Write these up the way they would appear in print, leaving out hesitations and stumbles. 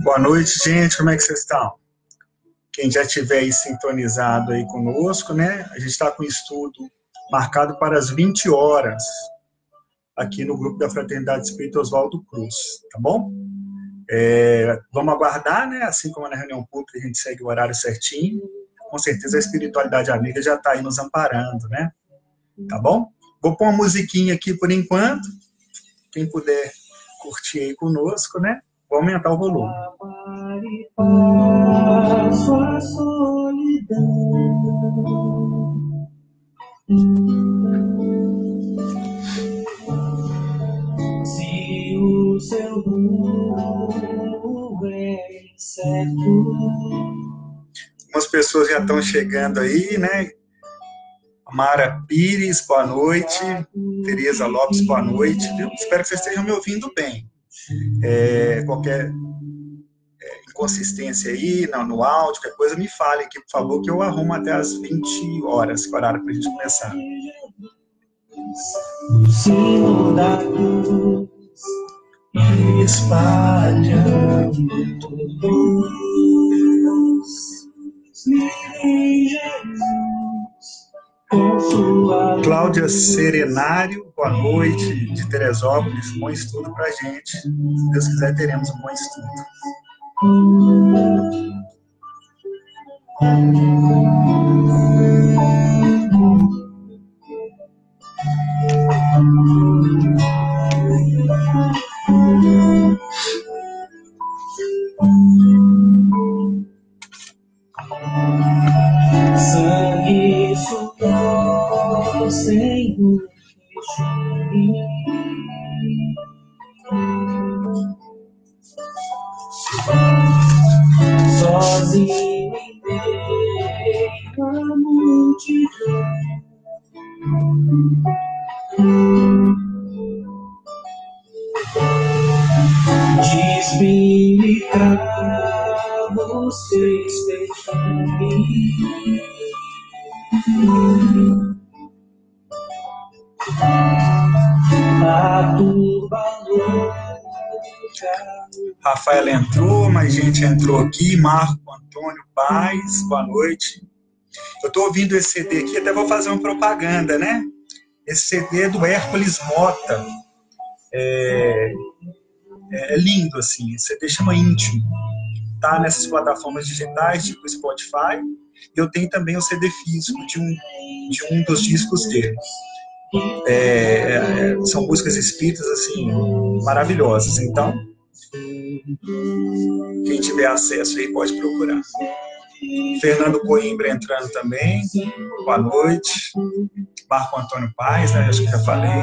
Boa noite, gente. Como é que vocês estão? Quem já estiver aí sintonizado aí conosco, né? A gente está com um estudo marcado para as 20 horas aqui no grupo da Fraternidade Espírita Oswaldo Cruz, tá bom? Vamos aguardar, né? Assim como na reunião pública a gente segue o horário certinho. Com certeza a espiritualidade amiga já está aí nos amparando, né? Tá bom? Vou pôr uma musiquinha aqui por enquanto. Quem puder curtir aí conosco, né? Vou aumentar o volume. Sua solidão, se o seu rumo é incerto. Algumas pessoas já estão chegando aí, né? Mara Pires, boa noite. Tereza Lopes, boa noite. Viu? Espero que vocês estejam me ouvindo bem. Qualquer inconsistência aí no áudio, qualquer coisa, me fale aqui, por favor, que eu arrumo até as 20 horas, que é o horário para a gente começar. Senhor da cruz, espalhando luz, Cláudia Serenário, boa noite, de Teresópolis, bom estudo para a gente. Se Deus quiser, teremos um bom estudo. Sangue, suor, Senhor, sozinho em meio à multidão, diz-me pra vocês perfume. A turba louca. Rafael entrou, mais gente entrou aqui. Marco Antônio Paz, boa noite. Eu estou ouvindo esse CD aqui, até vou fazer uma propaganda, né? Esse CD é do Hércules Mota. É lindo, assim. Esse CD chama Íntimo. Tá nessas plataformas digitais, tipo Spotify. E eu tenho também o CD físico de um dos discos dele. São músicas espíritas, assim, maravilhosas. Então, quem tiver acesso aí pode procurar. Fernando Coimbra entrando também. Boa noite. Marco Antônio Paz, né? Acho que já falei.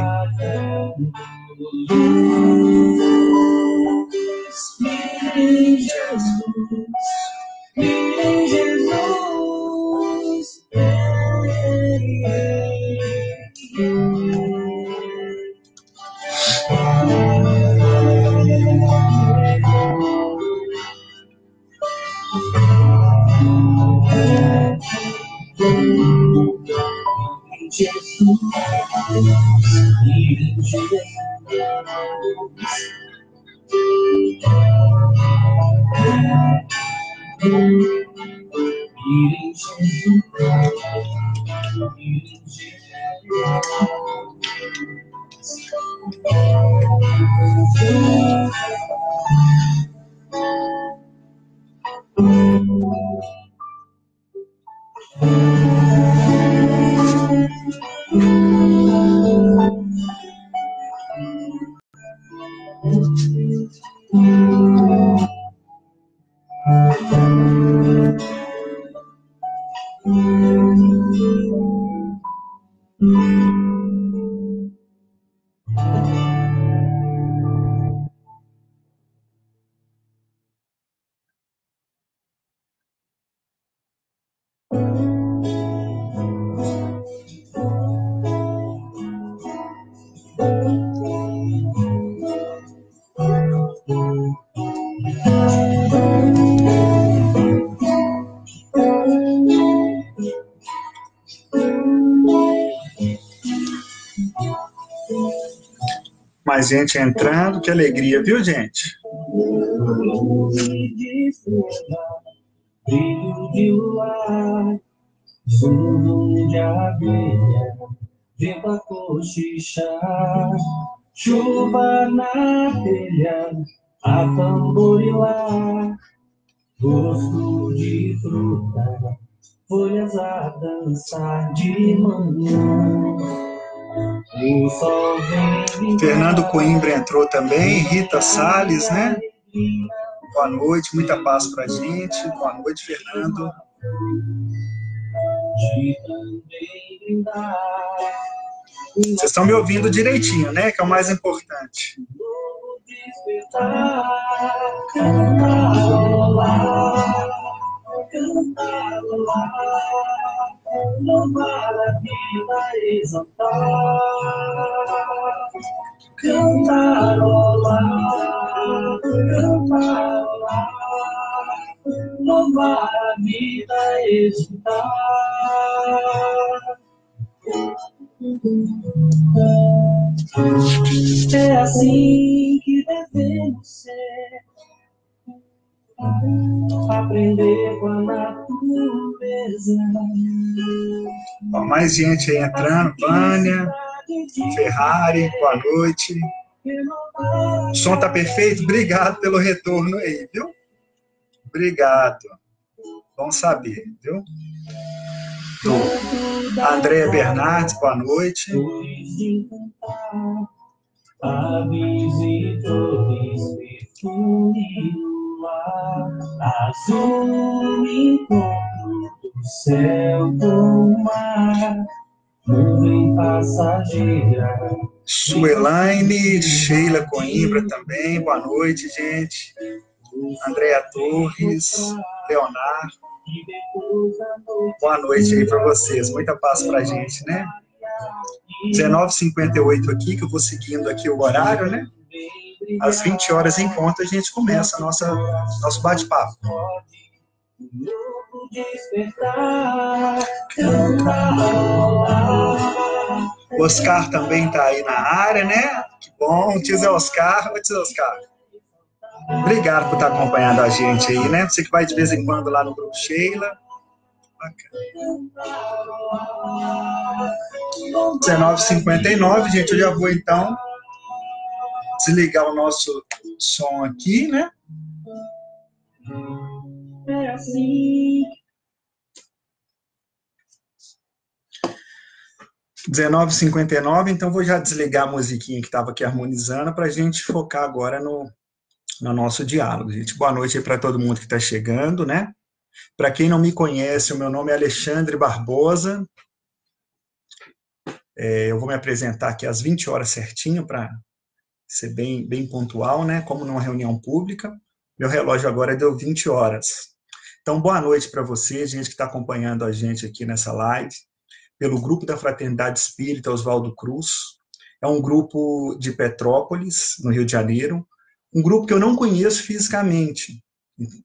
mais gente entrando, que alegria, viu, gente? Brilho de luar, zoom de abelha, vento a cochichar, chuva na telha, a tamborilar, gosto de fruta, folhas a dançar de manhã. O sol vem. Fernando Coimbra entrou também, Rita Salles, né? Boa noite, muita paz pra gente. Boa noite, Fernando. Vocês estão me ouvindo direitinho, né? Que é o mais importante. Louvar a vida, exultar. É assim que devemos ser, aprender com a natureza. Ó, mais gente aí entrando, Vânia, Ferrari, boa noite. O som tá perfeito? Obrigado pelo retorno aí, viu? Obrigado. Bom saber, viu? Andréa Bernardes, boa noite. Aves e flores, perfume no ar, azul encontro do céu com o mar, nuvem passageira. Suelaine, Sheila Coimbra também, boa noite, gente. Andréa Torres, Leonardo, boa noite aí para vocês, muita paz pra gente, né? 19h58 aqui, que eu vou seguindo aqui o horário, né? Às 20 horas em ponto a gente começa nosso bate-papo. Oscar também tá aí na área, né? Que bom, diz Oscar. Oi, diz Oscar. Obrigado por estar acompanhando a gente aí, né? Você que vai de vez em quando lá no grupo Sheila. Bacana. 19h59, gente, eu já vou então desligar o nosso som aqui, né? É assim. 19h59, então vou já desligar a musiquinha que estava aqui harmonizando para a gente focar agora no nosso diálogo, gente. Boa noite aí para todo mundo que está chegando, né? Para quem não me conhece, o meu nome é Alexandre Barbosa. Eu vou me apresentar aqui às 20 horas certinho para ser bem pontual, né? Como numa reunião pública. Meu relógio agora deu 20 horas. Então, boa noite para você, gente que está acompanhando a gente aqui nessa live, pelo grupo da Fraternidade Espírita Oswaldo Cruz. É um grupo de Petrópolis, no Rio de Janeiro. Um grupo que eu não conheço fisicamente.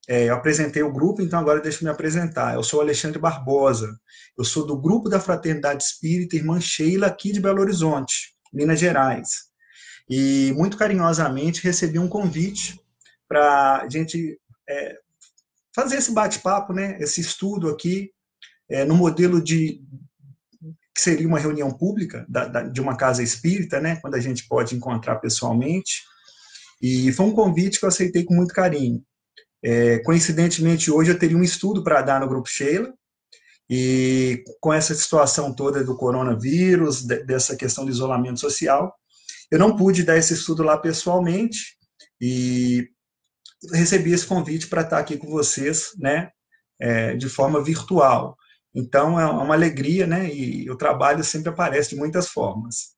Eu apresentei o grupo, então agora deixa eu me apresentar. Eu sou Alexandre Barbosa. Eu sou do grupo da Fraternidade Espírita Irmã Sheila, aqui de Belo Horizonte, Minas Gerais. E muito carinhosamente recebi um convite para a gente fazer esse bate-papo, né? Esse estudo aqui, no modelo que seria uma reunião pública de uma casa espírita, né? Quando a gente pode encontrar pessoalmente. E foi um convite que eu aceitei com muito carinho. Coincidentemente, hoje eu teria um estudo para dar no Grupo Sheila, e com essa situação toda do coronavírus, dessa questão do isolamento social, eu não pude dar esse estudo lá pessoalmente, e recebi esse convite para estar aqui com vocês, né, de forma virtual. Então, é uma alegria, né, e o trabalho sempre aparece de muitas formas.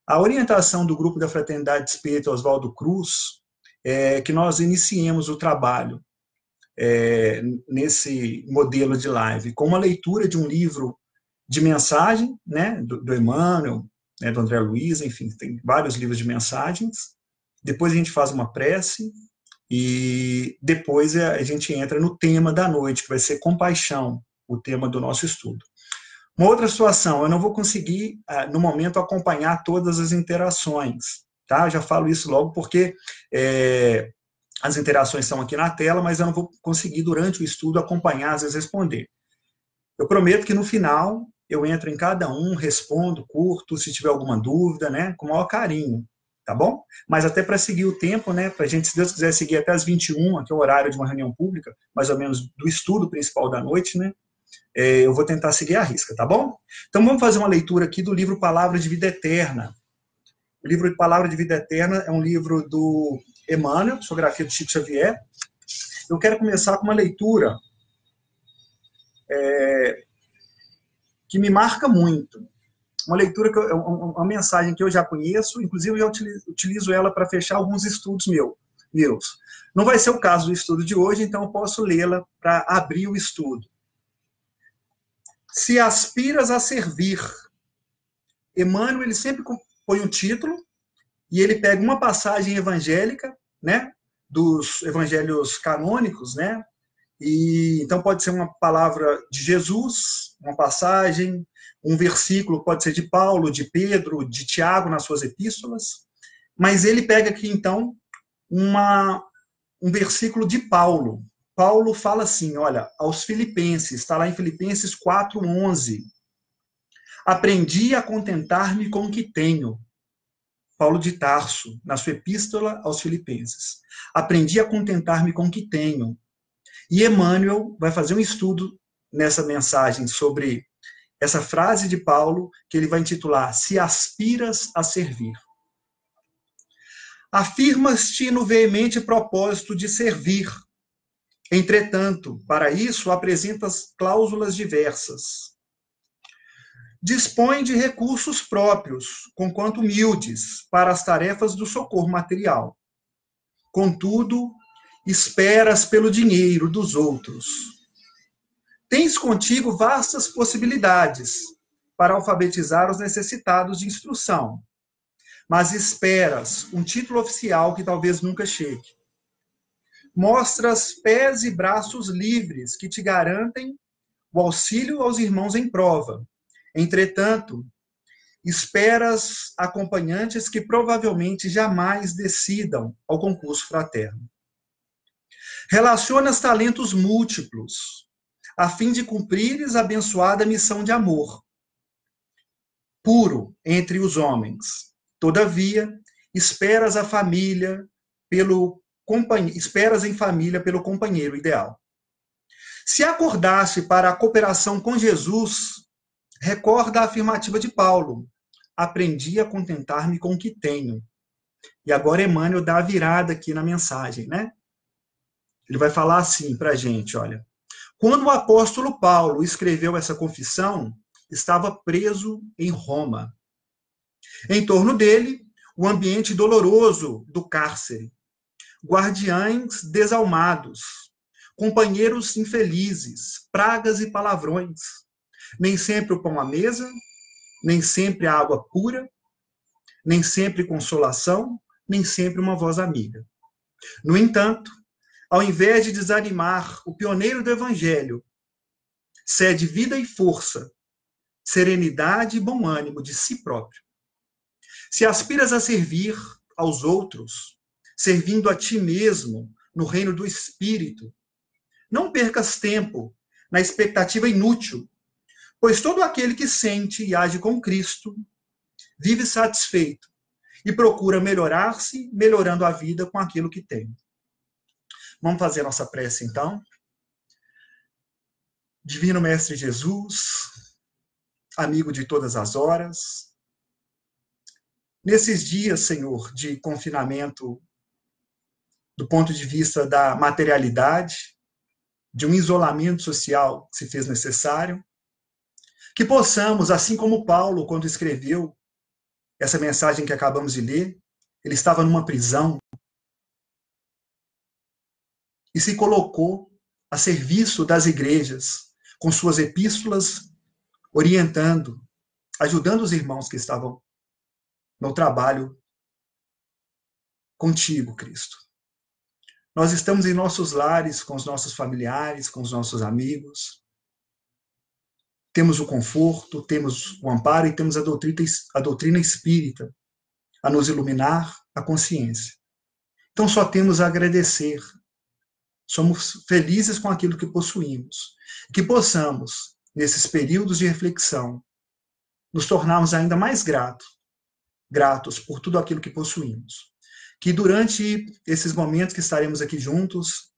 A orientação do Grupo da Fraternidade Espírita Oswaldo Cruz é que nós iniciemos o trabalho nesse modelo de live, com uma leitura de um livro de mensagem, né, do Emmanuel, né, do André Luiz, enfim, tem vários livros de mensagens. Depois a gente faz uma prece e depois a gente entra no tema da noite, que vai ser compaixão, o tema do nosso estudo. Uma outra situação, eu não vou conseguir, no momento, acompanhar todas as interações, tá? Eu já falo isso logo porque as interações estão aqui na tela, mas eu não vou conseguir, durante o estudo, acompanhar, às vezes responder. Eu prometo que no final eu entro em cada um, respondo, curto, se tiver alguma dúvida, né, com o maior carinho, tá bom? Mas até para seguir o tempo, né, para a gente, se Deus quiser, seguir até as 21, que é o horário de uma reunião pública, mais ou menos do estudo principal da noite, né, eu vou tentar seguir a risca, tá bom? Então vamos fazer uma leitura aqui do livro Palavra de Vida Eterna. O livro de Palavra de Vida Eterna é um livro do Emmanuel, psicografia do Chico Xavier. Eu quero começar com uma leitura que me marca muito. Uma leitura, uma mensagem que eu já conheço, inclusive eu já utilizo ela para fechar alguns estudos meus. Não vai ser o caso do estudo de hoje, então eu posso lê-la para abrir o estudo. Se aspiras a servir. Emmanuel, ele sempre põe um título e ele pega uma passagem evangélica, né, dos evangelhos canônicos, né, e então pode ser uma palavra de Jesus, uma passagem, um versículo, pode ser de Paulo, de Pedro, de Tiago nas suas epístolas, mas ele pega aqui então um versículo de Paulo. Paulo fala assim, olha, aos Filipenses, está lá em Filipenses 4:11. Aprendi a contentar-me com o que tenho. Paulo de Tarso, na sua epístola aos Filipenses. Aprendi a contentar-me com o que tenho. E Emmanuel vai fazer um estudo nessa mensagem sobre essa frase de Paulo, que ele vai intitular Se aspiras a servir. Afirmas-te no veemente propósito de servir. Entretanto, para isso apresentas cláusulas diversas. Dispõe de recursos próprios, conquanto humildes, para as tarefas do socorro material. Contudo, esperas pelo dinheiro dos outros. Tens contigo vastas possibilidades para alfabetizar os necessitados de instrução, mas esperas um título oficial que talvez nunca chegue. Mostras pés e braços livres que te garantem o auxílio aos irmãos em prova. Entretanto, esperas acompanhantes que provavelmente jamais decidam ao concurso fraterno. Relacionas talentos múltiplos, a fim de cumprires a abençoada missão de amor, puro entre os homens. Todavia, esperas a família esperas em família pelo companheiro ideal. Se acordaste para a cooperação com Jesus, recorda a afirmativa de Paulo. Aprendi a contentar-me com o que tenho. E agora Emmanuel dá a virada aqui na mensagem, né? Ele vai falar assim para a gente, olha. Quando o apóstolo Paulo escreveu essa confissão, estava preso em Roma. Em torno dele, o ambiente doloroso do cárcere. Guardiães desalmados, companheiros infelizes, pragas e palavrões. Nem sempre o pão à mesa, nem sempre a água pura, nem sempre consolação, nem sempre uma voz amiga. No entanto, ao invés de desanimar o pioneiro do evangelho, cede vida e força, serenidade e bom ânimo de si próprio. Se aspiras a servir aos outros, servindo a ti mesmo no reino do Espírito, não percas tempo na expectativa inútil, pois todo aquele que sente e age com Cristo vive satisfeito e procura melhorar-se, melhorando a vida com aquilo que tem. Vamos fazer a nossa prece, então. Divino Mestre Jesus, amigo de todas as horas, nesses dias, Senhor, de confinamento, do ponto de vista da materialidade, de um isolamento social que se fez necessário, que possamos, assim como Paulo, quando escreveu essa mensagem que acabamos de ler, ele estava numa prisão e se colocou a serviço das igrejas, com suas epístolas, orientando, ajudando os irmãos que estavam no trabalho contigo, Cristo. Nós estamos em nossos lares, com os nossos familiares, com os nossos amigos. Temos o conforto, temos o amparo e temos a doutrina espírita, a nos iluminar a consciência. Então, só temos a agradecer. Somos felizes com aquilo que possuímos. Que possamos, nesses períodos de reflexão, nos tornarmos ainda mais gratos por tudo aquilo que possuímos. Que durante esses momentos que estaremos aqui juntos,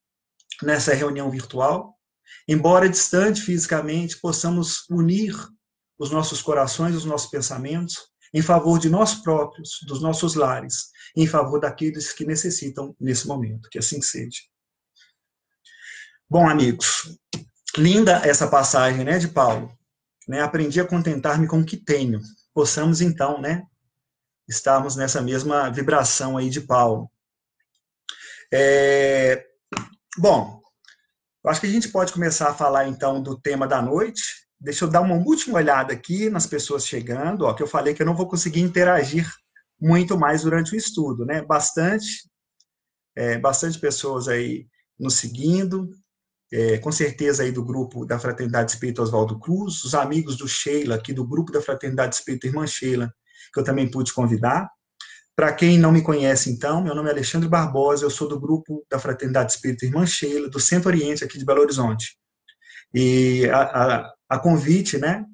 nessa reunião virtual, embora distante fisicamente, possamos unir os nossos corações, os nossos pensamentos, em favor de nós próprios, dos nossos lares, em favor daqueles que necessitam nesse momento. Que assim seja. Bom, amigos, linda essa passagem, né, de Paulo. Né, aprendi a contentar-me com o que tenho. Possamos, então, né, estarmos nessa mesma vibração aí de Paulo. Bom, eu acho que a gente pode começar a falar, então, do tema da noite. Deixa eu dar uma última olhada aqui nas pessoas chegando, ó, que eu falei que eu não vou conseguir interagir muito mais durante o estudo, né? Bastante pessoas aí nos seguindo, com certeza aí do grupo da Fraternidade Espírita Oswaldo Cruz, os amigos do Sheila, aqui do grupo da Fraternidade Espírita Irmã Sheila, que eu também pude convidar. Para quem não me conhece, então, meu nome é Alexandre Barbosa, eu sou do grupo da Fraternidade Espírita Irmã Sheila, do Centro-Oriente, aqui de Belo Horizonte. E a convite, né,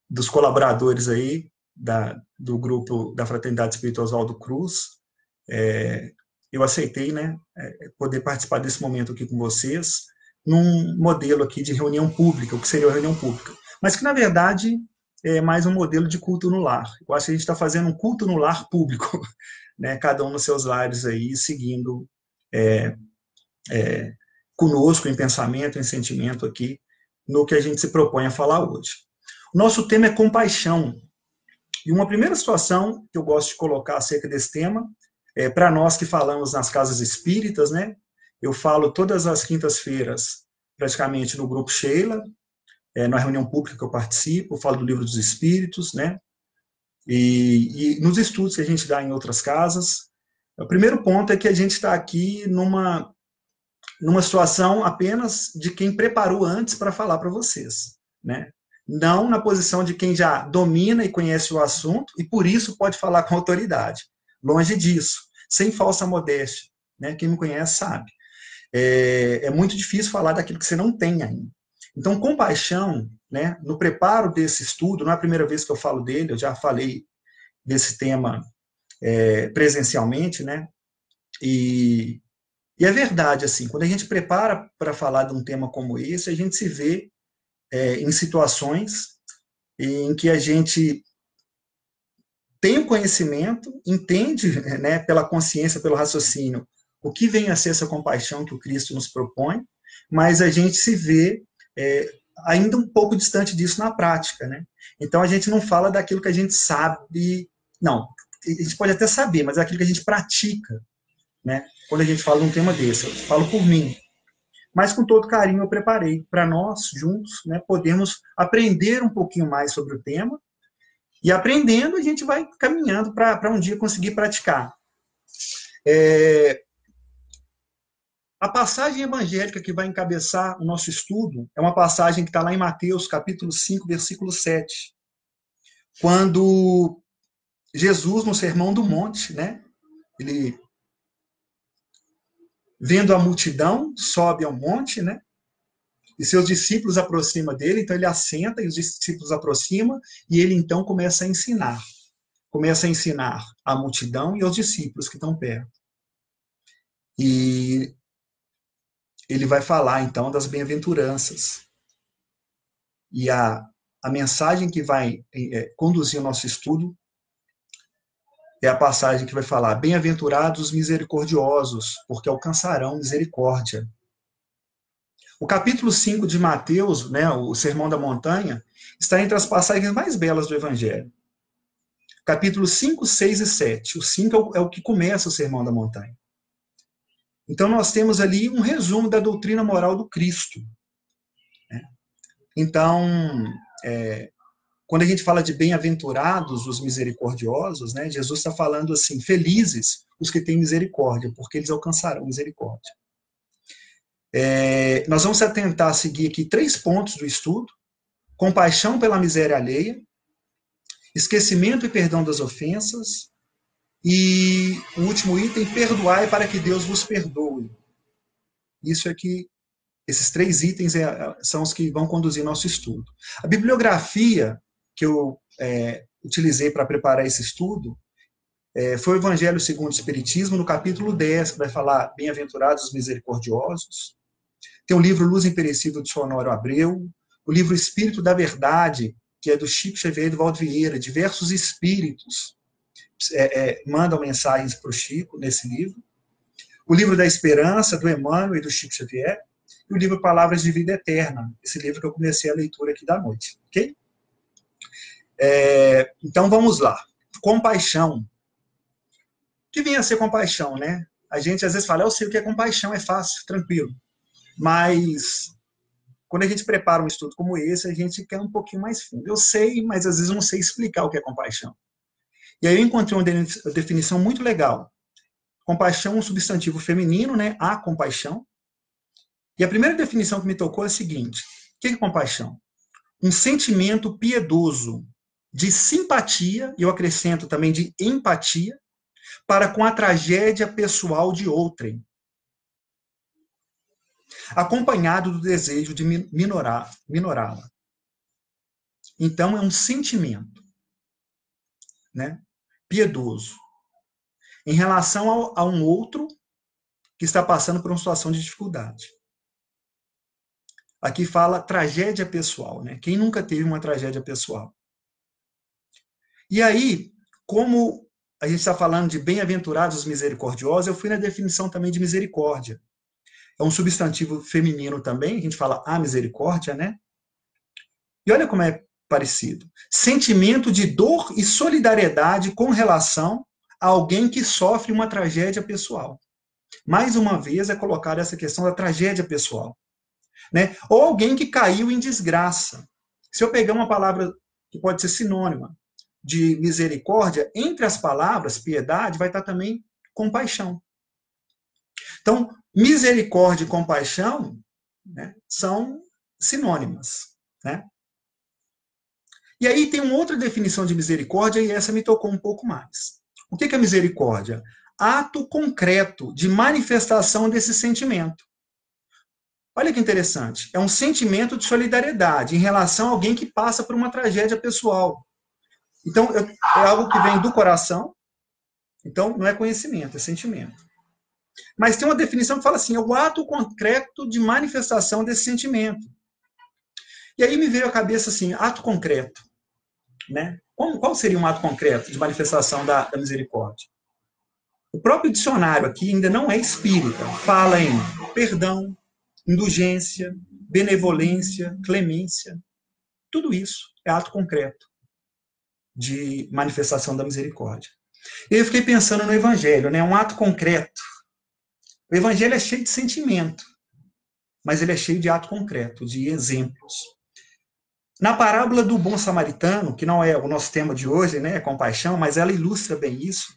dos colaboradores aí, do grupo da Fraternidade Espírita Oswaldo Cruz, eu aceitei, né, poder participar desse momento aqui com vocês, num modelo aqui de reunião pública, o que seria uma reunião pública, mas que, na verdade, é mais um modelo de culto no lar. Eu acho que a gente está fazendo um culto no lar público, né, cada um nos seus lares aí, seguindo conosco em pensamento, em sentimento aqui, no que a gente se propõe a falar hoje. O nosso tema é compaixão. E uma primeira situação que eu gosto de colocar acerca desse tema, para nós que falamos nas casas espíritas, né? Eu falo todas as quintas-feiras, praticamente no grupo Sheila, na reunião pública que eu participo, eu falo do Livro dos Espíritos, né? E nos estudos que a gente dá em outras casas. O primeiro ponto é que a gente está aqui numa situação apenas de quem preparou antes para falar para vocês, né? Não na posição de quem já domina e conhece o assunto e por isso pode falar com autoridade. Longe disso, sem falsa modéstia, né? Quem me conhece sabe. É muito difícil falar daquilo que você não tem ainda. Então, compaixão, né, no preparo desse estudo, não é a primeira vez que eu falo dele, eu já falei desse tema presencialmente, né? E é verdade, assim, quando a gente prepara para falar de um tema como esse, a gente se vê em situações em que a gente tem o conhecimento, entende, né, pela consciência, pelo raciocínio, o que vem a ser essa compaixão que o Cristo nos propõe, mas a gente se vê ainda um pouco distante disso na prática, né? Então a gente não fala daquilo que a gente sabe, não, a gente pode até saber, mas é aquilo que a gente pratica, né? Quando a gente fala de um tema desse, eu falo por mim. Mas com todo carinho eu preparei para nós, juntos, né, podermos aprender um pouquinho mais sobre o tema, e aprendendo a gente vai caminhando para um dia conseguir praticar. A passagem evangélica que vai encabeçar o nosso estudo é uma passagem que está lá em Mateus, capítulo 5, versículo 7, quando Jesus, no Sermão do Monte, né, ele, vendo a multidão, sobe ao monte, né, e seus discípulos aproximam dele, então ele assenta e os discípulos aproximam, e ele então começa a ensinar a multidão e aos discípulos que estão perto. E ele vai falar, então, das bem-aventuranças. E a mensagem que vai conduzir o nosso estudo é a passagem que vai falar: bem-aventurados os misericordiosos, porque alcançarão misericórdia. O capítulo 5 de Mateus, né, o Sermão da Montanha, está entre as passagens mais belas do Evangelho. Capítulos 5, 6 e 7. O 5 é o que começa o Sermão da Montanha. Então, nós temos ali um resumo da doutrina moral do Cristo. Então, quando a gente fala de bem-aventurados os misericordiosos, né, Jesus está falando assim: felizes os que têm misericórdia, porque eles alcançarão misericórdia. Nós vamos tentar seguir aqui 3 pontos do estudo: compaixão pela miséria alheia, esquecimento e perdão das ofensas, e o último item, perdoai para que Deus vos perdoe. Isso é que esses 3 itens são os que vão conduzir nosso estudo. A bibliografia que eu utilizei para preparar esse estudo foi o Evangelho segundo o Espiritismo, no capítulo 10, que vai falar Bem-aventurados os misericordiosos. Tem o livro Luz Imperecível de Honório Abreu, o livro Espírito da Verdade, que é do Chico Xavier e do Valdo Vieira. Diversos espíritos mandam mensagens para o Chico nesse livro. O livro da Esperança, do Emmanuel e do Chico Xavier. E o livro Palavras de Vida Eterna, esse livro que eu comecei a leitura aqui da noite. Ok? Então vamos lá. Compaixão. O que vem a ser compaixão, né? A gente às vezes fala, eu sei o que é compaixão, é fácil, tranquilo. Mas quando a gente prepara um estudo como esse, a gente quer um pouquinho mais fundo. Eu sei, mas às vezes eu não sei explicar o que é compaixão. E aí eu encontrei uma definição muito legal. Compaixão é um substantivo feminino, né? A compaixão. E a primeira definição que me tocou é a seguinte: o que é compaixão? Um sentimento piedoso de simpatia, e eu acrescento também de empatia, para com a tragédia pessoal de outrem, acompanhado do desejo de minorá-la. Então, é um sentimento, né, piedoso, em relação a um outro que está passando por uma situação de dificuldade. Aqui fala tragédia pessoal, né? Quem nunca teve uma tragédia pessoal? E aí, como a gente está falando de bem-aventurados os misericordiosos, eu fui na definição também de misericórdia. É um substantivo feminino também, a gente fala a misericórdia, né? E olha como é parecido. Sentimento de dor e solidariedade com relação a alguém que sofre uma tragédia pessoal. Mais uma vez é colocada essa questão da tragédia pessoal, né? Ou alguém que caiu em desgraça. Se eu pegar uma palavra que pode ser sinônima de misericórdia, entre as palavras piedade vai estar também compaixão. Então, misericórdia e compaixão, né, são sinônimas, né? E aí tem uma outra definição de misericórdia, e essa me tocou um pouco mais. O que é misericórdia? Ato concreto de manifestação desse sentimento. Olha que interessante. É um sentimento de solidariedade em relação a alguém que passa por uma tragédia pessoal. Então, é algo que vem do coração. Então, não é conhecimento, é sentimento. Mas tem uma definição que fala assim, é o ato concreto de manifestação desse sentimento. E aí me veio à cabeça assim, ato concreto, né? Qual seria um ato concreto de manifestação da misericórdia? O próprio dicionário aqui ainda não é espírita, fala em perdão, indulgência, benevolência, clemência. Tudo isso é ato concreto de manifestação da misericórdia. E eu fiquei pensando no Evangelho, né? Um ato concreto. O Evangelho é cheio de sentimento, mas ele é cheio de ato concreto, de exemplos. Na parábola do bom samaritano, que não é o nosso tema de hoje, né? É compaixão, mas ela ilustra bem isso.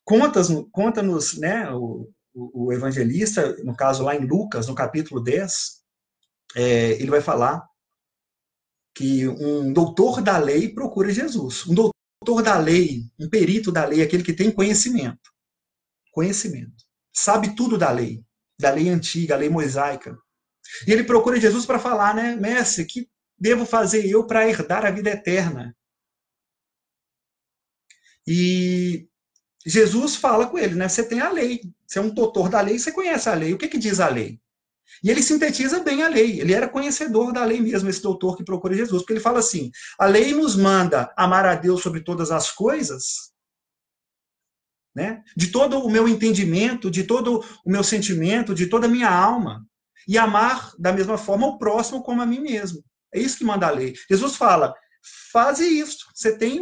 Conta-nos, né? O evangelista, no caso lá em Lucas, no capítulo 10, ele vai falar que um doutor da lei procura Jesus. Um doutor da lei, um perito da lei, aquele que tem conhecimento. Conhecimento. Sabe tudo da lei antiga, a lei mosaica. E ele procura Jesus para falar, né, mestre, o que devo fazer eu para herdar a vida eterna? E Jesus fala com ele, né, você tem a lei, você é um doutor da lei, você conhece a lei. O que diz a lei? E ele sintetiza bem a lei. Ele era conhecedor da lei mesmo, esse doutor que procura Jesus. Porque ele fala assim, a lei nos manda amar a Deus sobre todas as coisas, né? De todo o meu entendimento, de todo o meu sentimento, de toda a minha alma. E amar da mesma forma o próximo como a mim mesmo. É isso que manda a lei. Jesus fala, faze isso. Você tem,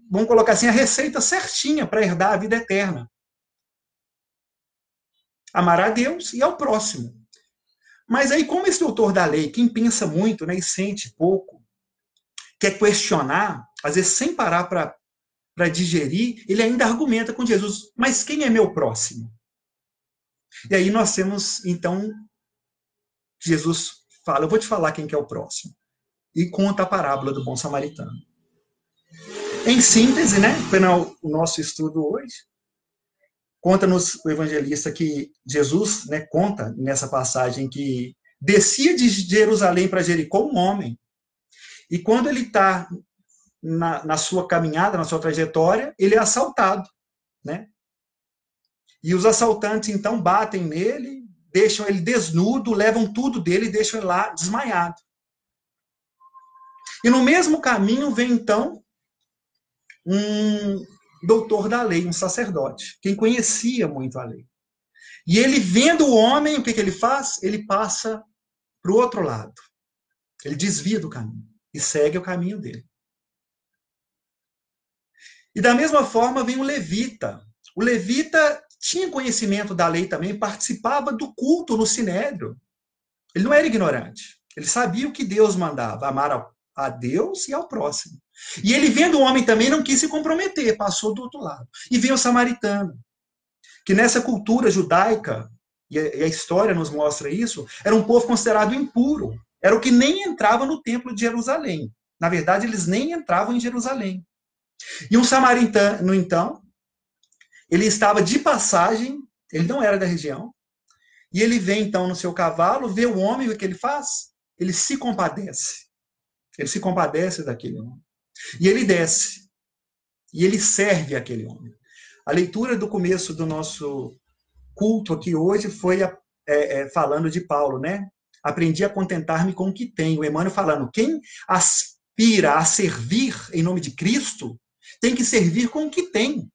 vamos colocar assim, a receita certinha para herdar a vida eterna. Amar a Deus e ao próximo. Mas aí, como esse doutor da lei, quem pensa muito, né, e sente pouco, quer questionar, às vezes sem parar para digerir, ele ainda argumenta com Jesus, mas quem é meu próximo? E aí nós temos, então, Jesus fala, eu vou te falar quem que é o próximo. e conta a parábola do bom samaritano. Em síntese, né, para o nosso estudo hoje, conta-nos o evangelista que Jesus, né, conta nessa passagem que descia de Jerusalém para Jericó um homem, e quando ele está na sua caminhada, na sua trajetória, ele é assaltado, né? E os assaltantes, então, batem nele, deixam ele desnudo, levam tudo dele e deixam ele lá desmaiado. E no mesmo caminho vem, então, um doutor da lei, um sacerdote, quem conhecia muito a lei. E ele, vendo o homem, o que ele faz? Ele passa para o outro lado. Ele desvia do caminho e segue o caminho dele. E da mesma forma vem o levita. O levita tinha conhecimento da lei também, participava do culto no sinédrio. Ele não era ignorante. Ele sabia o que Deus mandava, amar a Deus e ao próximo. E ele, vendo o homem também, não quis se comprometer, passou do outro lado. E vem o samaritano, que nessa cultura judaica, e a história nos mostra isso, era um povo considerado impuro. Era o que nem entrava no templo de Jerusalém. Na verdade, eles nem entravam em Jerusalém. E um samaritano, então, ele estava de passagem, ele não era da região, e ele vem, então, no seu cavalo, vê o homem, o que ele faz? Ele se compadece. Ele se compadece daquele homem. E ele desce. E ele serve aquele homem. A leitura do começo do nosso culto aqui hoje foi falando de Paulo, né? Aprendi a contentar-me com o que tenho. O Emmanuel falando, quem aspira a servir em nome de Cristo, tem que servir com o que tem.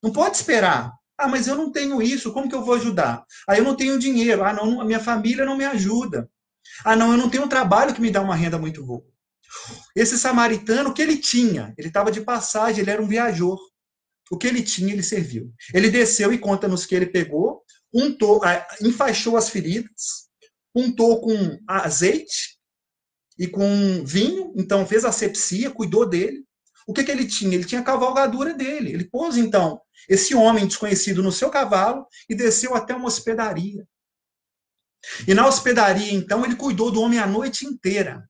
Não pode esperar. Ah, mas eu não tenho isso, como que eu vou ajudar? Ah, eu não tenho dinheiro. Ah, não, a minha família não me ajuda. Ah, não, eu não tenho um trabalho que me dá uma renda muito boa. Esse samaritano, o que ele tinha? Ele estava de passagem, ele era um viajor. O que ele tinha, ele serviu. Ele desceu e conta-nos que ele pegou, enfaixou as feridas, untou com azeite e com vinho, então fez asepsia, cuidou dele. O que ele tinha? Ele tinha a cavalgadura dele. Ele pôs, então, esse homem desconhecido no seu cavalo e desceu até uma hospedaria. E na hospedaria, então, ele cuidou do homem a noite inteira.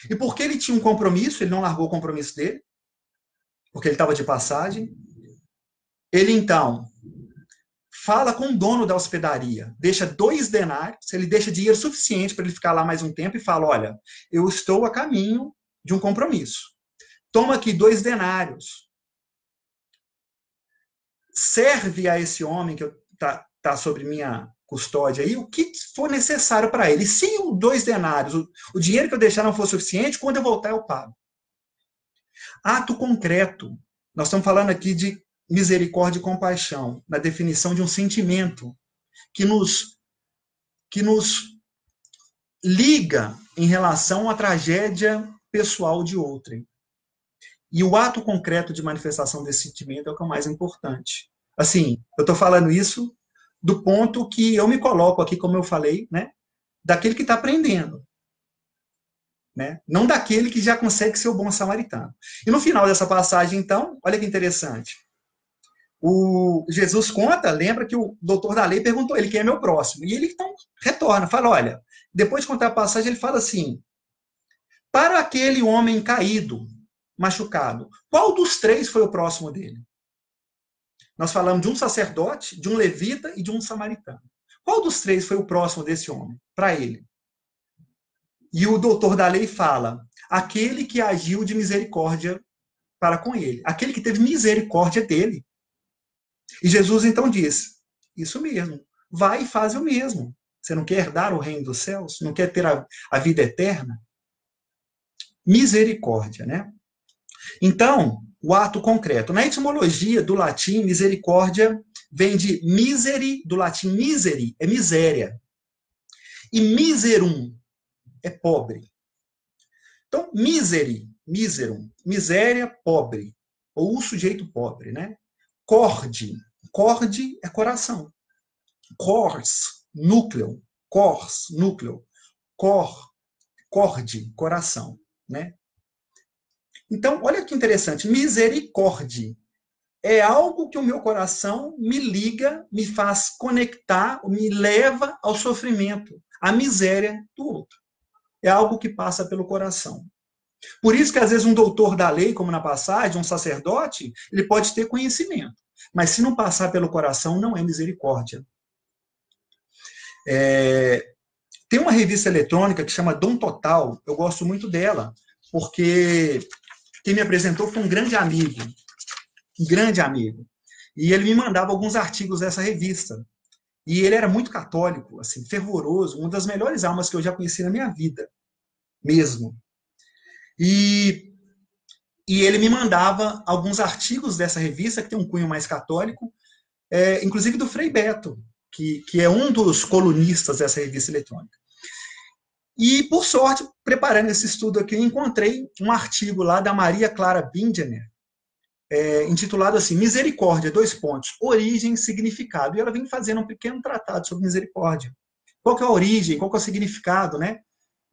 E porque ele tinha um compromisso, ele não largou o compromisso dele, porque ele estava de passagem, ele, então, fala com o dono da hospedaria, deixa 2 denários, ele deixa dinheiro suficiente para ele ficar lá mais um tempo e fala, olha, eu estou a caminho de um compromisso. Toma aqui 2 denários. Serve a esse homem que está sobre minha custódia aí o que for necessário para ele. E se os 2 denários, o dinheiro que eu deixar não for suficiente, quando eu voltar eu pago. Ato concreto. Nós estamos falando aqui de misericórdia e compaixão, na definição de um sentimento que nos liga em relação à tragédia pessoal de outrem. E o ato concreto de manifestação desse sentimento é o que é o mais importante. Assim, eu estou falando isso do ponto que eu me coloco aqui, como eu falei, né, daquele que está aprendendo. Né? Não daquele que já consegue ser o bom samaritano. E no final dessa passagem, então, olha que interessante. O Jesus conta, lembra que o doutor da lei perguntou ele, quem é meu próximo? E ele, então, retorna, fala, olha, depois de contar a passagem, ele fala assim, para aquele homem caído, machucado, qual dos 3 foi o próximo dele? Nós falamos de um sacerdote, de um levita e de um samaritano. Qual dos 3 foi o próximo desse homem? Para ele. E o doutor da lei fala, aquele que agiu de misericórdia para com ele, aquele que teve misericórdia dele. E Jesus então diz, isso mesmo, vai e faz o mesmo. Você não quer herdar o reino dos céus? Não quer ter a vida eterna? Misericórdia, né? Então, o ato concreto. Na etimologia do latim, misericórdia vem de miseri, do latim miseri, é miséria. E miserum é pobre. Então, miserum, miséria, pobre. Ou o sujeito pobre, né? Corde é coração. Cors, núcleo. Corde, coração, né? Então, olha que interessante, misericórdia é algo que o meu coração me liga, me faz conectar, me leva ao sofrimento, à miséria do outro. é algo que passa pelo coração. Por isso que, às vezes, um doutor da lei, como na passagem, um sacerdote, ele pode ter conhecimento. Mas se não passar pelo coração, não é misericórdia. Tem uma revista eletrônica que chama Dom Total, eu gosto muito dela, porque quem me apresentou foi um grande amigo. Um grande amigo. E ele me mandava alguns artigos dessa revista. E ele era muito católico, assim, fervoroso, uma das melhores almas que eu já conheci na minha vida, mesmo. E ele me mandava alguns artigos dessa revista, que tem um cunho mais católico, inclusive do Frei Beto, que é um dos colunistas dessa revista eletrônica. E, por sorte, preparando esse estudo aqui, eu encontrei um artigo lá da Maria Clara Bingener, intitulado assim, Misericórdia, : origem e significado. E ela vem fazendo um pequeno tratado sobre misericórdia. Qual que é a origem, qual que é o significado, né?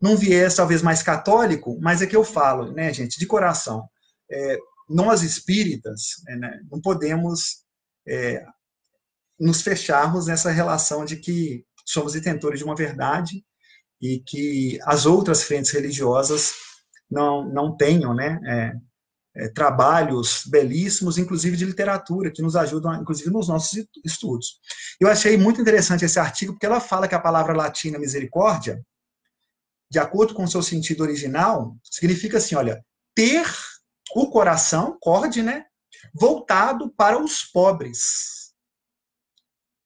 Num viés talvez mais católico, mas é que eu falo, né, gente, de coração. Nós espíritas, né, não podemos nos fecharmos nessa relação de que somos detentores de uma verdade e que as outras frentes religiosas não tenham, né, trabalhos belíssimos, inclusive de literatura, que nos ajudam, inclusive, nos nossos estudos. Eu achei muito interessante esse artigo, porque ela fala que a palavra latina misericórdia, de acordo com o seu sentido original, significa assim, olha, ter o coração, corde, né, voltado para os pobres.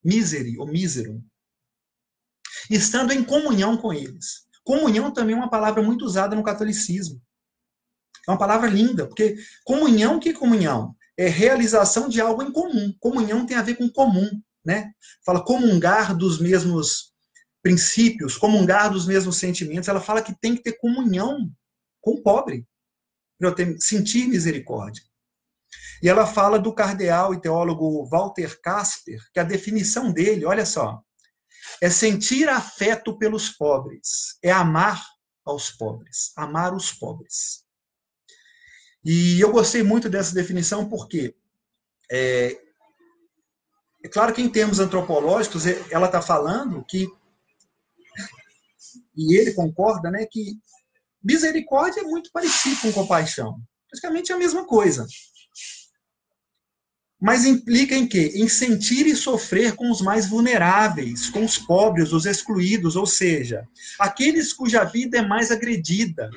Miseri, ou mísero. Estando em comunhão com eles. Comunhão também é uma palavra muito usada no catolicismo. É uma palavra linda, porque comunhão, que comunhão? É realização de algo em comum. Comunhão tem a ver com comum, né? Fala comungar dos mesmos princípios, comungar dos mesmos sentimentos. Ela fala que tem que ter comunhão com o pobre, para eu sentir misericórdia. E ela fala do cardeal e teólogo Walter Casper, que a definição dele, olha só, é sentir afeto pelos pobres, é amar aos pobres, amar os pobres. E eu gostei muito dessa definição porque é claro que em termos antropológicos ela está falando que, e ele concorda, né, que misericórdia é muito parecido com compaixão. Praticamente é a mesma coisa. Mas implica em quê? Em sentir e sofrer com os mais vulneráveis, com os pobres, os excluídos, ou seja, aqueles cuja vida é mais agredida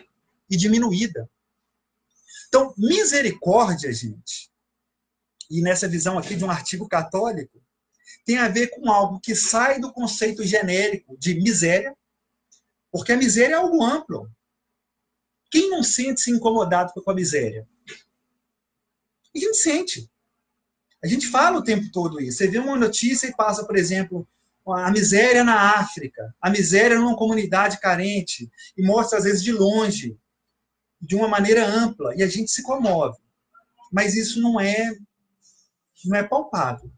e diminuída. Então, misericórdia, gente, e nessa visão aqui de um artigo católico, tem a ver com algo que sai do conceito genérico de miséria, porque a miséria é algo amplo. Quem não sente-se incomodado com a miséria? A gente sente. A gente fala o tempo todo isso. Você vê uma notícia e passa, por exemplo, a miséria na África, a miséria numa comunidade carente, e mostra, às vezes, de longe, de uma maneira ampla, e a gente se comove. Mas isso não é palpável.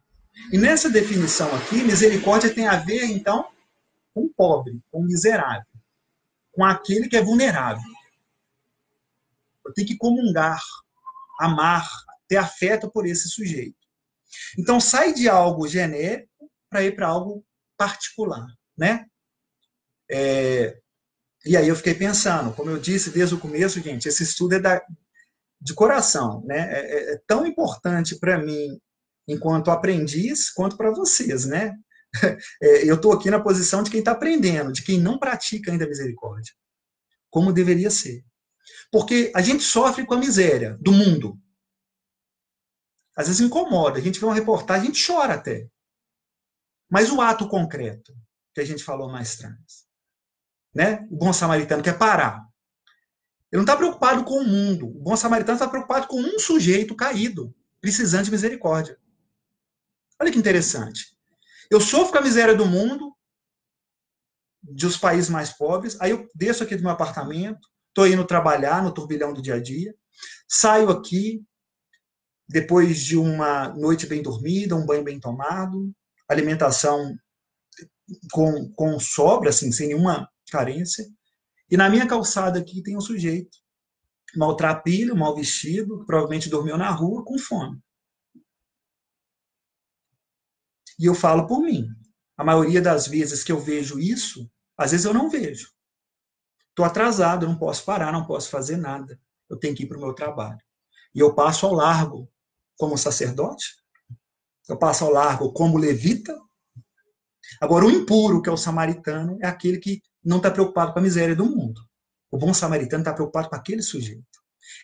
E nessa definição aqui, misericórdia tem a ver, então, com o pobre, com o miserável, com aquele que é vulnerável. Eu tenho que comungar, amar, ter afeto por esse sujeito. Então, sai de algo genérico para ir para algo particular, né? E aí eu fiquei pensando, como eu disse desde o começo, gente, esse estudo é de coração, né? É tão importante para mim, enquanto aprendiz, quanto para vocês, né? Eu estou aqui na posição de quem está aprendendo, de quem não pratica ainda a misericórdia, como deveria ser. Porque a gente sofre com a miséria do mundo. Às vezes incomoda, a gente vê uma reportagem, a gente chora até. Mas o ato concreto, que a gente falou mais atrás, né? O bom samaritano quer parar. Ele não está preocupado com o mundo. O bom samaritano está preocupado com um sujeito caído, precisando de misericórdia. Olha que interessante. Eu sofro com a miséria do mundo, dos países mais pobres, aí eu desço aqui do meu apartamento, estou indo trabalhar no turbilhão do dia a dia, saio aqui, depois de uma noite bem dormida, um banho bem tomado, alimentação com sobra, assim, sem nenhuma carência, e na minha calçada aqui tem um sujeito maltrapilho, mal vestido, que provavelmente dormiu na rua, com fome. E eu falo por mim. A maioria das vezes que eu vejo isso, às vezes eu não vejo. estou atrasado, eu não posso parar, não posso fazer nada. Eu tenho que ir para o meu trabalho. E eu passo ao largo como sacerdote, eu passo ao largo como levita. Agora, o impuro, que é o samaritano, é aquele que não está preocupado com a miséria do mundo. O bom samaritano está preocupado com aquele sujeito.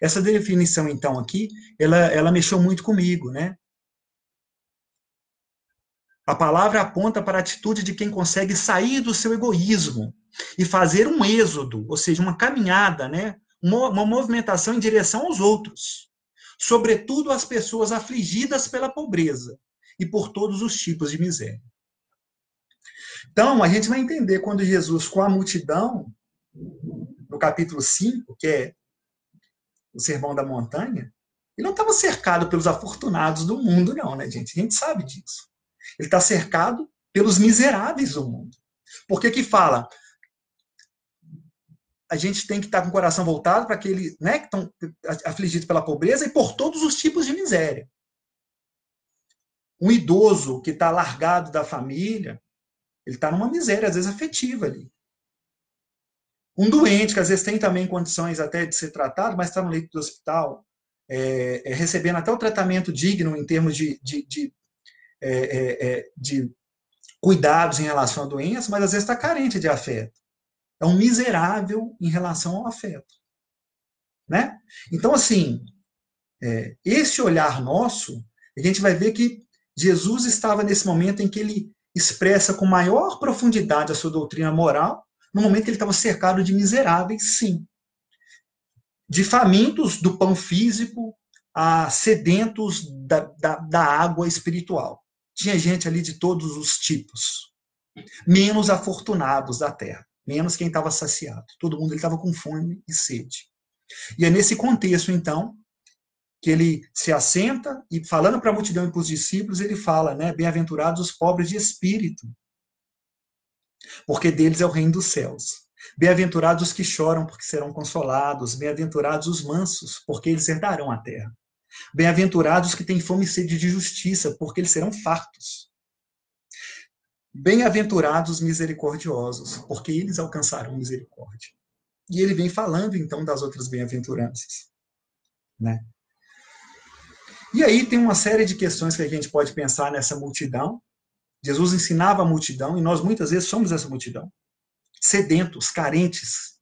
Essa definição, então, aqui, ela mexeu muito comigo, né? A palavra aponta para a atitude de quem consegue sair do seu egoísmo e fazer um êxodo, ou seja, uma caminhada, né? Uma movimentação em direção aos outros, sobretudo às pessoas afligidas pela pobreza e por todos os tipos de miséria. Então, a gente vai entender quando Jesus, com a multidão, no capítulo 5, que é o Sermão da Montanha, ele não estava cercado pelos afortunados do mundo, não, né, gente? A gente sabe disso. Ele está cercado pelos miseráveis do mundo. Por que que fala? A gente tem que estar com o coração voltado para aqueles, né, que estão afligidos pela pobreza e por todos os tipos de miséria. Um idoso que está largado da família, ele está numa miséria, às vezes, afetiva ali. Um doente, que às vezes tem também condições até de ser tratado, mas está no leito do hospital, recebendo até o tratamento digno em termos de cuidados em relação à doença, mas às vezes está carente de afeto. É um miserável em relação ao afeto. Né? Então, assim, esse olhar nosso, a gente vai ver que Jesus estava nesse momento em que ele expressa com maior profundidade a sua doutrina moral, no momento que ele estava cercado de miseráveis, sim. De famintos do pão físico a sedentos da água espiritual. Tinha gente ali de todos os tipos. Menos afortunados da terra. Menos quem estava saciado. Todo mundo estava com fome e sede. E é nesse contexto, então, que ele se assenta e, falando para a multidão e para os discípulos, ele fala, né, bem-aventurados os pobres de espírito, porque deles é o reino dos céus. Bem-aventurados os que choram, porque serão consolados. Bem-aventurados os mansos, porque eles herdarão a terra. Bem-aventurados os que têm fome e sede de justiça, porque eles serão fartos. Bem-aventurados os misericordiosos, porque eles alcançarão misericórdia. E ele vem falando, então, das outras bem-aventuranças. Né? E aí tem uma série de questões que a gente pode pensar nessa multidão. Jesus ensinava a multidão, e nós muitas vezes somos essa multidão. Sedentos, carentes,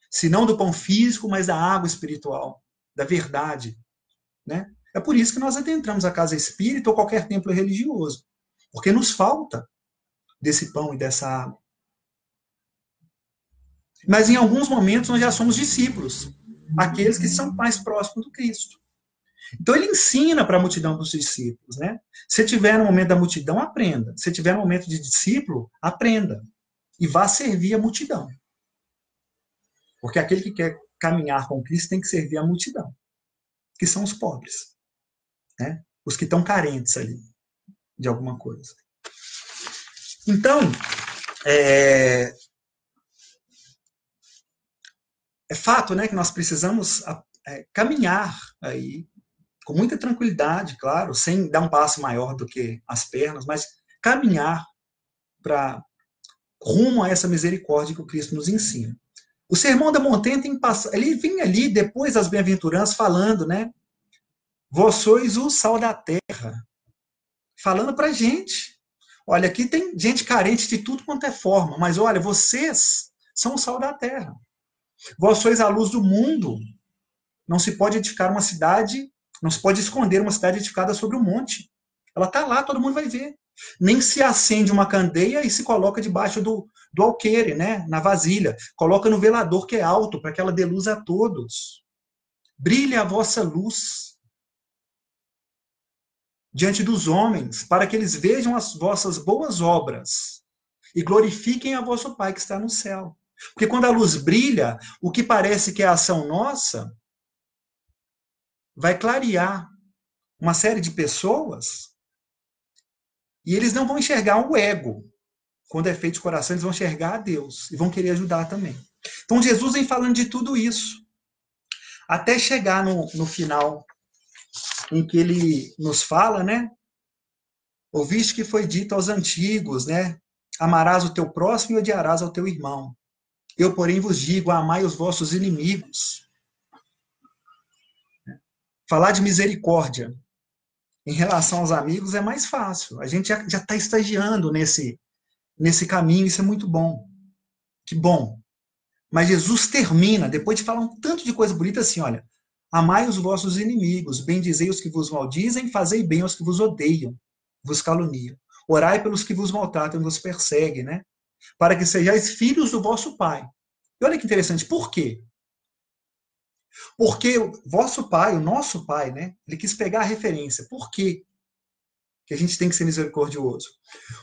se não do pão físico, mas da água espiritual, da verdade. Né? É por isso que nós adentramos a casa espírita ou qualquer templo religioso, porque nos falta desse pão e dessa água. Mas em alguns momentos nós já somos discípulos, aqueles que são mais próximos do Cristo. Então ele ensina para a multidão dos discípulos, né? Se tiver no momento da multidão, aprenda. Se tiver no momento de discípulo, aprenda. E vá servir a multidão. Porque aquele que quer caminhar com Cristo tem que servir a multidão, que são os pobres, né? Os que estão carentes ali de alguma coisa. Então, é fato, né, que nós precisamos caminhar aí com muita tranquilidade, claro, sem dar um passo maior do que as pernas, mas caminhar para rumo a essa misericórdia que o Cristo nos ensina. O Sermão da Montanha ele vem ali depois das bem-aventuranças falando, né? Vós sois o sal da terra. Falando para a gente. Olha, aqui tem gente carente de tudo quanto é forma, mas olha, vocês são o sal da terra. Vós sois a luz do mundo. Não se pode edificar uma cidade, não se pode esconder uma cidade edificada sobre um monte. Ela está lá, todo mundo vai ver. Nem se acende uma candeia e se coloca debaixo do alqueire, né, na vasilha. Coloca no velador que é alto, para que ela dê luz a todos. Brilhe a vossa luz diante dos homens, para que eles vejam as vossas boas obras e glorifiquem a vosso Pai que está no céu. Porque quando a luz brilha, o que parece que é a ação nossa vai clarear uma série de pessoas e eles não vão enxergar o ego. Quando é feito de coração, eles vão enxergar a Deus e vão querer ajudar também. Então, Jesus vem falando de tudo isso. Até chegar no final, em que ele nos fala, né? Ouviste que foi dito aos antigos, né? Amarás o teu próximo e odiarás ao teu irmão. Eu, porém, vos digo, amai os vossos inimigos. Falar de misericórdia em relação aos amigos é mais fácil. A gente já está estagiando nesse caminho, isso é muito bom. Que bom. Mas Jesus termina, depois de falar um tanto de coisa bonita, assim, olha, amai os vossos inimigos, bendizei os que vos maldizem, fazei bem aos que vos odeiam, vos caluniam. Orai pelos que vos maltratam e vos perseguem, né? Para que sejais filhos do vosso Pai. E olha que interessante, por quê? Porque o vosso Pai, o nosso Pai, né? Ele quis pegar a referência. Por quê que a gente tem que ser misericordioso?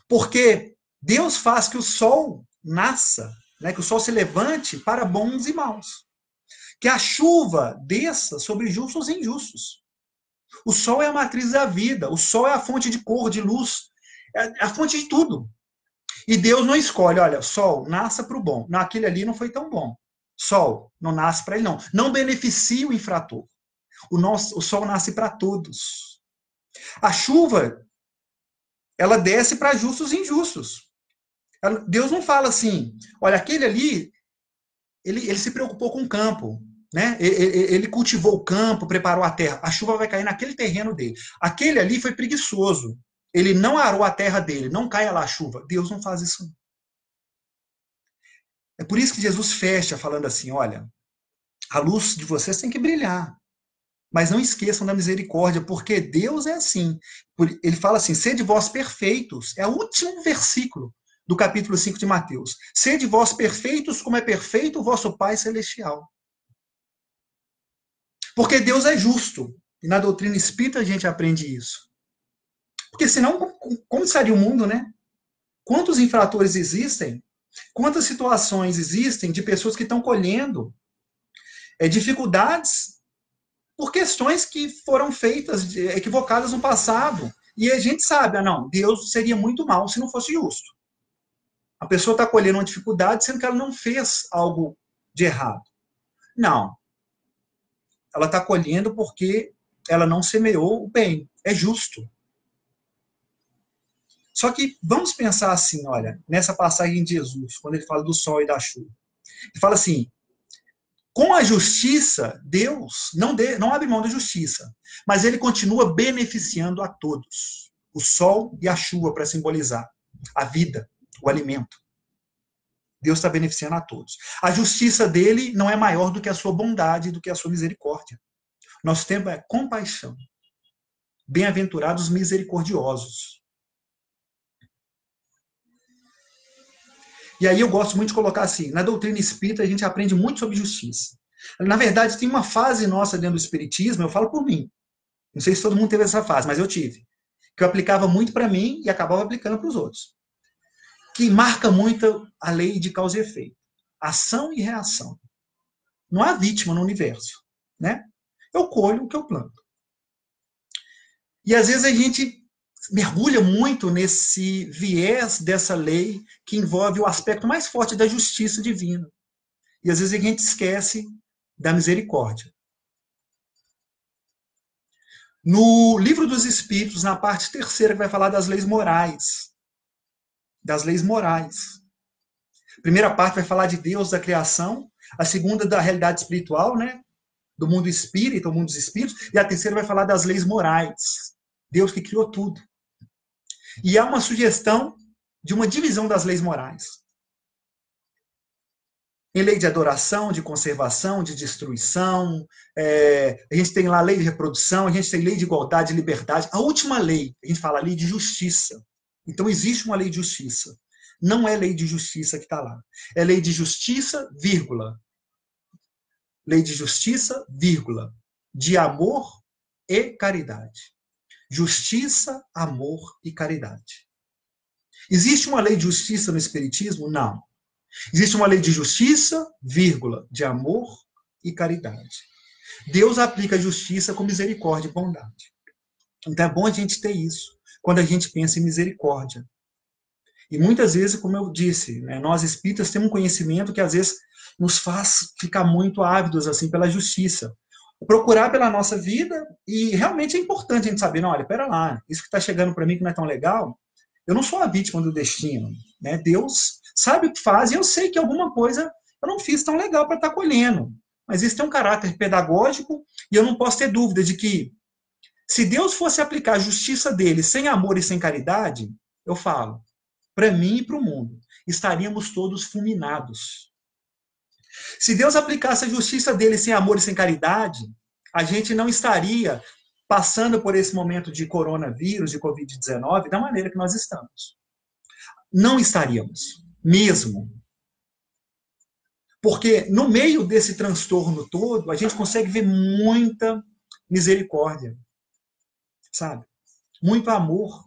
Porque Deus faz que o sol nasça, né? Que o sol se levante para bons e maus. Que a chuva desça sobre justos e injustos. O sol é a matriz da vida. O sol é a fonte de cor, de luz. É a fonte de tudo. E Deus não escolhe, olha, sol, nasça para o bom. Não, aquele ali não foi tão bom. Sol, não nasce para ele, não. Não beneficia o infrator. O sol nasce para todos. A chuva, ela desce para justos e injustos. Deus não fala assim, olha, aquele ali, ele se preocupou com o campo, né? Ele cultivou o campo, preparou a terra. A chuva vai cair naquele terreno dele. Aquele ali foi preguiçoso. Ele não arou a terra dele, não caia lá a chuva. Deus não faz isso. É por isso que Jesus fecha falando assim, olha, a luz de vocês tem que brilhar. Mas não esqueçam da misericórdia, porque Deus é assim. Ele fala assim, sede vós perfeitos. É o último versículo do capítulo 5 de Mateus. Sede vós perfeitos, como é perfeito o vosso Pai Celestial. Porque Deus é justo. E na doutrina espírita a gente aprende isso. Porque senão, como seria o mundo, né? Quantos infratores existem? Quantas situações existem de pessoas que estão colhendo dificuldades por questões que foram feitas, equivocadas no passado. E a gente sabe, não, Deus seria muito mal se não fosse justo. A pessoa está colhendo uma dificuldade sendo que ela não fez algo de errado. Não. Ela está colhendo porque ela não semeou o bem. É justo. Só que vamos pensar assim, olha, nessa passagem de Jesus, quando ele fala do sol e da chuva. Ele fala assim, com a justiça, Deus não abre mão da justiça, mas ele continua beneficiando a todos. O sol e a chuva para simbolizar a vida, o alimento. Deus está beneficiando a todos. A justiça dele não é maior do que a sua bondade, do que a sua misericórdia. Nosso tempo é compaixão. Bem-aventurados misericordiosos. E aí eu gosto muito de colocar assim, na doutrina espírita a gente aprende muito sobre justiça. Na verdade, tem uma fase nossa dentro do espiritismo, eu falo por mim. Não sei se todo mundo teve essa fase, mas eu tive. Que eu aplicava muito para mim e acabava aplicando para os outros. Que marca muito a lei de causa e efeito. Ação e reação. Não há vítima no universo. Né? Eu colho o que eu planto. E às vezes a gente mergulha muito nesse viés dessa lei que envolve o aspecto mais forte da justiça divina. E às vezes a gente esquece da misericórdia. No Livro dos Espíritos, na parte terceira, que vai falar das leis morais. Das leis morais. A primeira parte vai falar de Deus, da criação. A segunda, da realidade espiritual, né? Do mundo espírita, o mundo dos espíritos. E a terceira vai falar das leis morais. Deus que criou tudo. E há uma sugestão de uma divisão das leis morais. Em lei de adoração, de conservação, de destruição, a gente tem lá a lei de reprodução, a gente tem lei de igualdade e liberdade. A última lei, a gente fala lei de justiça. Então existe uma lei de justiça. Não é lei de justiça que está lá. É lei de justiça, vírgula. Lei de justiça, vírgula. De amor e caridade. Justiça, amor e caridade. Existe uma lei de justiça no Espiritismo? Não. Existe uma lei de justiça, vírgula, de amor e caridade. Deus aplica a justiça com misericórdia e bondade. Então é bom a gente ter isso, quando a gente pensa em misericórdia. E muitas vezes, como eu disse, né, nós espíritas temos um conhecimento que às vezes nos faz ficar muito ávidos assim, pela justiça. Procurar pela nossa vida, e realmente é importante a gente saber, não, olha, pera lá, isso que está chegando para mim que não é tão legal, eu não sou a vítima do destino, né? Deus sabe o que faz, e eu sei que alguma coisa Eu não fiz tão legal para estar colhendo. Mas isso tem um caráter pedagógico e eu não posso ter dúvida de que se Deus fosse aplicar a justiça dele sem amor e sem caridade, eu falo, para mim e para o mundo, estaríamos todos fulminados. Se Deus aplicasse a justiça dele sem amor e sem caridade, a gente não estaria passando por esse momento de coronavírus, de Covid-19, da maneira que nós estamos. Não estaríamos, mesmo. Porque no meio desse transtorno todo, a gente consegue ver muita misericórdia, sabe? Muito amor.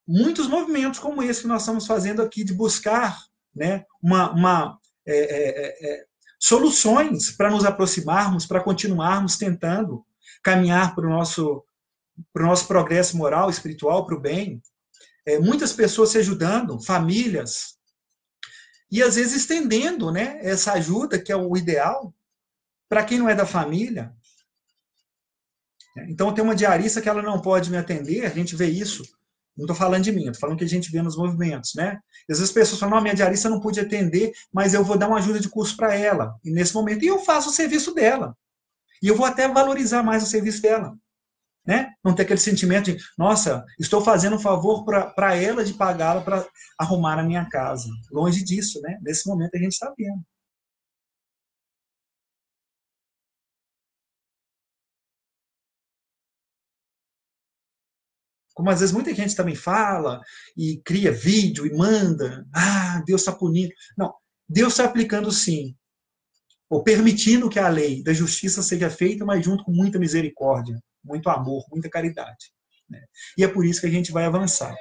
Muitos movimentos como esse que nós estamos fazendo aqui, de buscar, né, soluções para nos aproximarmos, para continuarmos tentando caminhar para o nosso progresso moral, espiritual, para o bem. Muitas pessoas se ajudando, famílias, e às vezes estendendo, né, essa ajuda, que é o ideal, para quem não é da família. Então, tem uma diarista que ela não pode me atender, a gente vê isso. Não estou falando de mim, estou falando que a gente vê nos movimentos, né? E às vezes as pessoas falam, não, minha diarista não pôde atender, mas eu vou dar uma ajuda de custo para ela, e nesse momento, e eu faço o serviço dela. E eu vou até valorizar mais o serviço dela. Né? Não ter aquele sentimento de, nossa, estou fazendo um favor para ela de pagá-la para arrumar a minha casa. Longe disso, né? Nesse momento a gente está vendo. Como às vezes muita gente também fala e cria vídeo e manda, Deus está punindo. Não, Deus está aplicando sim, ou permitindo que a lei da justiça seja feita, mas junto com muita misericórdia, muito amor, muita caridade. Né? E é por isso que a gente vai avançar.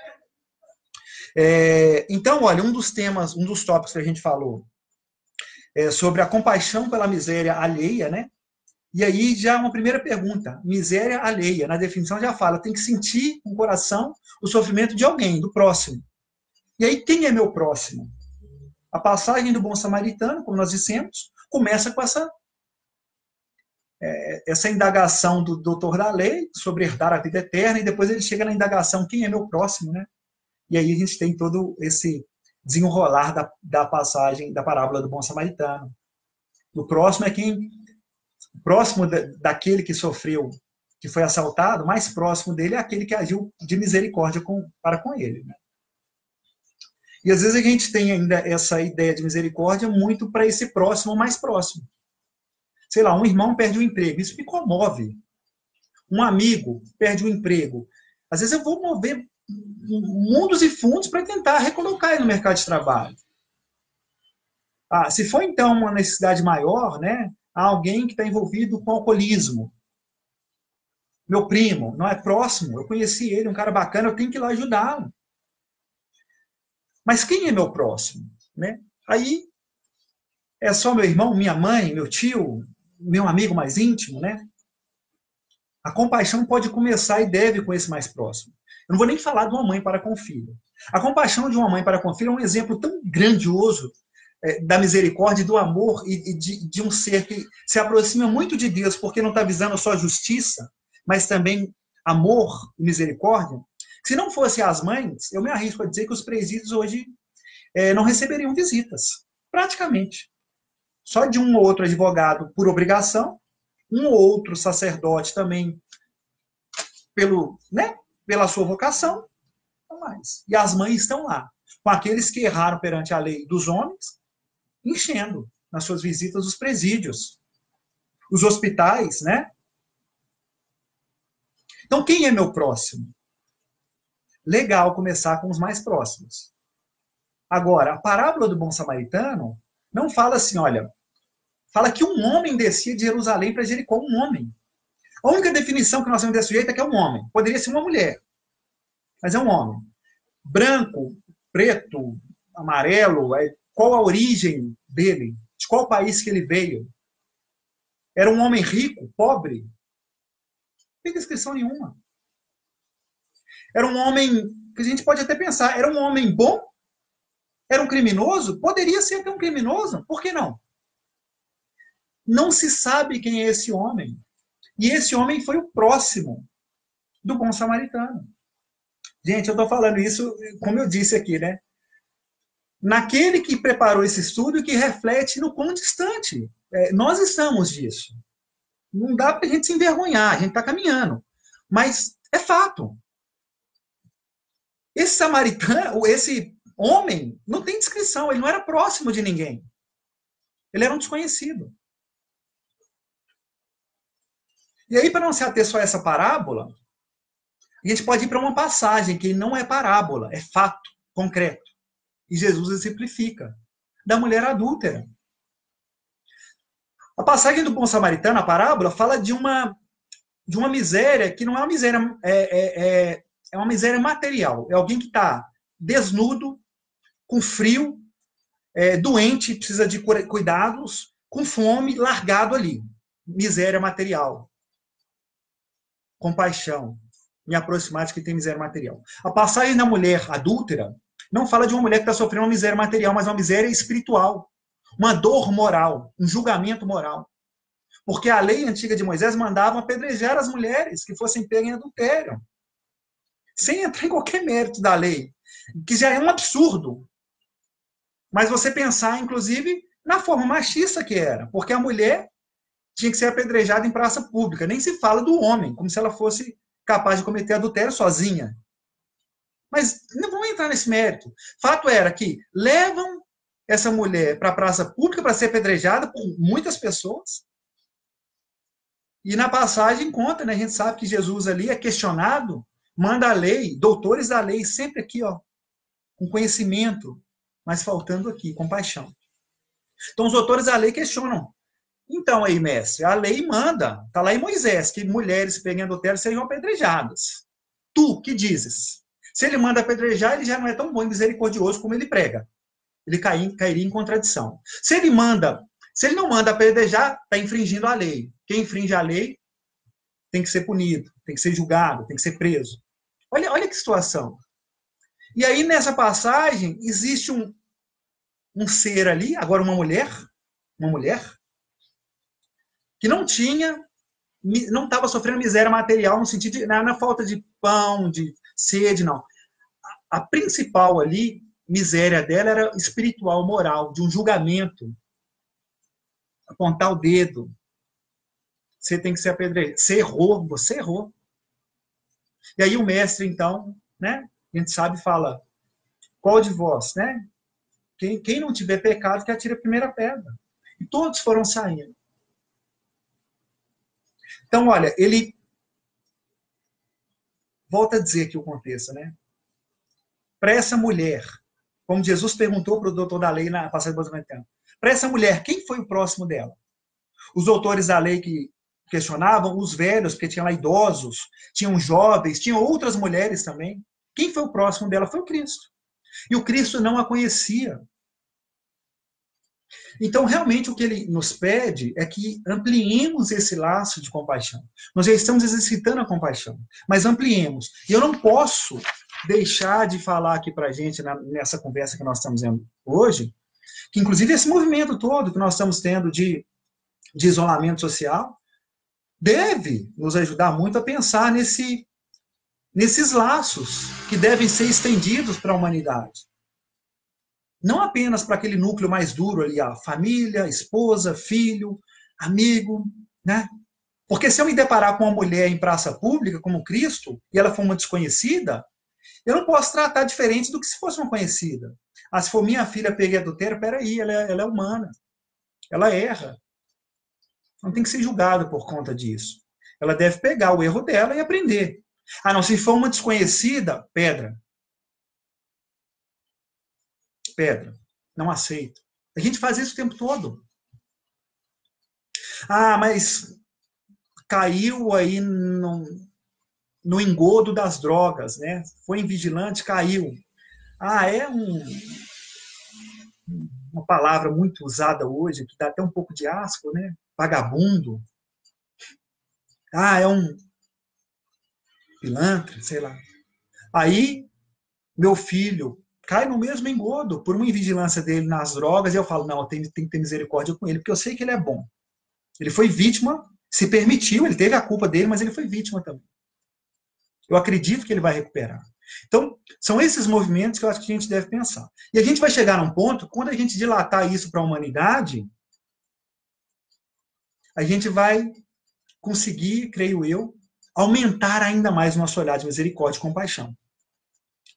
Então, olha, um dos temas, um dos tópicos que a gente falou é sobre a compaixão pela miséria alheia, né? E aí já uma primeira pergunta, miséria alheia, na definição já fala, tem que sentir no coração o sofrimento de alguém, do próximo. E aí, quem é meu próximo? A passagem do bom samaritano, como nós dissemos, começa com essa indagação do doutor da lei sobre herdar a vida eterna, e depois ele chega na indagação, quem é meu próximo, né? E aí a gente tem todo esse desenrolar da passagem, da parábola do bom samaritano. O próximo é quem, próximo daquele que sofreu, que foi assaltado, mais próximo dele é aquele que agiu de misericórdia para com ele. Né? E às vezes a gente tem ainda essa ideia de misericórdia muito para esse próximo mais próximo. Sei lá, um irmão perde o emprego, isso me comove. Um amigo perde o emprego. Às vezes eu vou mover mundos e fundos para tentar recolocar ele no mercado de trabalho. Se for, então, uma necessidade maior, né, há alguém que está envolvido com alcoolismo. Meu primo, não é próximo, eu conheci ele, um cara bacana, eu tenho que ir lá ajudá-lo. Mas quem é meu próximo? Né? Aí é só meu irmão, minha mãe, meu tio, meu amigo mais íntimo, né? A compaixão pode começar e deve com esse mais próximo. Eu não vou nem falar de uma mãe para com o filho. A compaixão de uma mãe para com o filho é um exemplo tão grandioso da misericórdia e do amor e de um ser que se aproxima muito de Deus porque não está visando só justiça, mas também amor e misericórdia. Se não fosse as mães, eu me arrisco a dizer que os presídios hoje não receberiam visitas. Praticamente. Só de um ou outro advogado por obrigação, um ou outro sacerdote também pela sua vocação, não mais. E as mães estão lá, com aqueles que erraram perante a lei dos homens, enchendo nas suas visitas os presídios, os hospitais, né? Então, quem é meu próximo? Legal começar com os mais próximos. Agora, a parábola do bom samaritano não fala assim, olha, fala que um homem descia de Jerusalém para Jericó, um homem. A única definição que nós temos desse sujeito é que é um homem. Poderia ser uma mulher, mas é um homem. Branco, preto, amarelo, qual a origem dele? De qual país que ele veio? Era um homem rico, pobre? Não tem descrição nenhuma. Era um homem, que a gente pode até pensar, era um homem bom? Era um criminoso? Poderia ser até um criminoso, por que não? Não se sabe quem é esse homem. E esse homem foi o próximo do bom samaritano. Gente, eu estou falando isso, como eu disse aqui, né? naquele que preparou esse estudo e que reflete no quão distante nós estamos disso. Não dá para a gente se envergonhar, a gente está caminhando. Mas é fato. Esse samaritano, esse homem, não tem descrição, ele não era próximo de ninguém. Ele era um desconhecido. E aí, para não se ater só a essa parábola, a gente pode ir para uma passagem que não é parábola, é fato concreto. E Jesus exemplifica, da mulher adúltera. A passagem do bom samaritano, a parábola, fala de uma miséria que não é uma miséria, é uma miséria material. É alguém que está desnudo, com frio, doente, precisa de cuidados, com fome, largado ali. Miséria material. Compaixão. Me aproximar de quem tem miséria material. A passagem da mulher adúltera não fala de uma mulher que está sofrendo uma miséria material, mas uma miséria espiritual. Uma dor moral, um julgamento moral. Porque a lei antiga de Moisés mandava apedrejar as mulheres que fossem pegas em adultério. Sem entrar em qualquer mérito da lei. Que já é um absurdo. Mas você pensar, inclusive, na forma machista que era. Porque a mulher tinha que ser apedrejada em praça pública. Nem se fala do homem, como se ela fosse capaz de cometer adultério sozinha. Mas não vamos entrar nesse mérito. Fato era que levam essa mulher para a praça pública para ser apedrejada por muitas pessoas. E na passagem conta, né, a gente sabe que Jesus ali é questionado, manda a lei, doutores da lei, sempre aqui, ó, com conhecimento, mas faltando aqui, compaixão. Então os doutores da lei questionam. Então aí, mestre, a lei manda, está lá em Moisés, que mulheres peguem adultério sejam apedrejadas. Tu, que dizes? Se ele manda apedrejar, ele já não é tão bom e misericordioso como ele prega. Ele cairia em contradição. Se ele não manda apedrejar, está infringindo a lei. Quem infringe a lei tem que ser punido, tem que ser julgado, tem que ser preso. Olha que situação. E aí, nessa passagem, existe um ser ali, agora uma mulher, que não estava sofrendo miséria material no sentido de na falta de pão, de sede, não. A principal ali, miséria dela era espiritual, moral, de um julgamento. Apontar o dedo. Você tem que ser apedrejado. Você errou. E aí o mestre, então, né, a gente sabe, fala, qual de vós, né? Quem não tiver pecado, que atire a primeira pedra. E todos foram saindo. Então, olha, ele volta a dizer aqui o contexto, né? Para essa mulher, como Jesus perguntou para o doutor da lei na passagem do Samaritano, para essa mulher, quem foi o próximo dela? Os doutores da lei que questionavam, os velhos, porque tinha lá idosos, tinham jovens, tinham outras mulheres também. Quem foi o próximo dela? Foi o Cristo. E o Cristo não a conhecia. Então, realmente, o que ele nos pede é que ampliemos esse laço de compaixão. Nós já estamos exercitando a compaixão, mas ampliemos. E eu não posso deixar de falar aqui para a gente, nessa conversa que nós estamos tendo hoje, que inclusive esse movimento todo que nós estamos tendo de isolamento social deve nos ajudar muito a pensar nesses laços que devem ser estendidos para a humanidade. Não apenas para aquele núcleo mais duro ali, a família, esposa, filho, amigo, né? Porque se eu me deparar com uma mulher em praça pública, como Cristo, e ela for uma desconhecida, eu não posso tratar diferente do que se fosse uma conhecida. Ah, se for minha filha pega adultério, peraí, ela é humana. Ela erra. Não tem que ser julgada por conta disso. Ela deve pegar o erro dela e aprender. Ah, não, se for uma desconhecida, pedra. Pedra. Não aceito. A gente faz isso o tempo todo. Ah, mas caiu aí no engodo das drogas, né? Foi invigilante, caiu. Ah, é uma palavra muito usada hoje, que dá até um pouco de asco, né? Vagabundo. Ah, é um pilantra, sei lá. Aí, meu filho cai no mesmo engodo por uma invigilância dele nas drogas, e eu falo, não, tem que ter misericórdia com ele, porque eu sei que ele é bom. Ele foi vítima, se permitiu, ele teve a culpa dele, mas ele foi vítima também. Eu acredito que ele vai recuperar. Então, São esses movimentos que eu acho que a gente deve pensar. E a gente vai chegar num ponto, quando a gente dilatar isso para a humanidade, a gente vai conseguir, creio eu, aumentar ainda mais o nosso olhar de misericórdia e compaixão.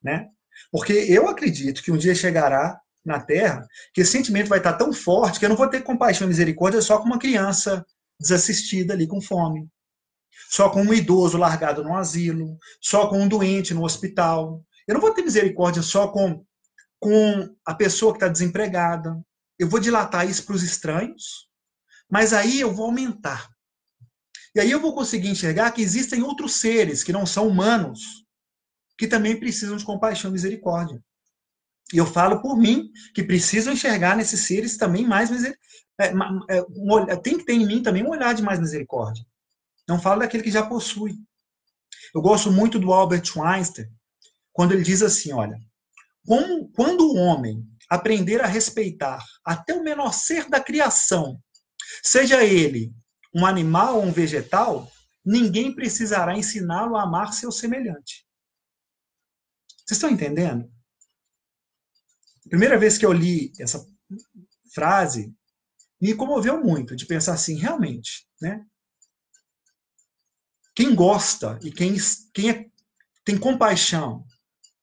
Né? Porque eu acredito que um dia chegará na Terra que esse sentimento vai estar tão forte que eu não vou ter compaixão e misericórdia só com uma criança desassistida ali com fome, só com um idoso largado no asilo, só com um doente no hospital. Eu não vou ter misericórdia só com a pessoa que está desempregada. Eu vou dilatar isso para os estranhos, mas aí eu vou aumentar. E aí eu vou conseguir enxergar que existem outros seres que não são humanos, que também precisam de compaixão e misericórdia. E eu falo por mim, que preciso enxergar nesses seres também mais misericórdia. Tem que ter em mim também um olhar de mais misericórdia. Não falo daquele que já possui. Eu gosto muito do Albert Einstein, quando ele diz assim, olha, quando o homem aprender a respeitar até o menor ser da criação, seja ele um animal ou um vegetal, ninguém precisará ensiná-lo a amar seu semelhante. Vocês estão entendendo? A primeira vez que eu li essa frase, me comoveu muito, de pensar assim, realmente, né? Quem gosta e quem tem compaixão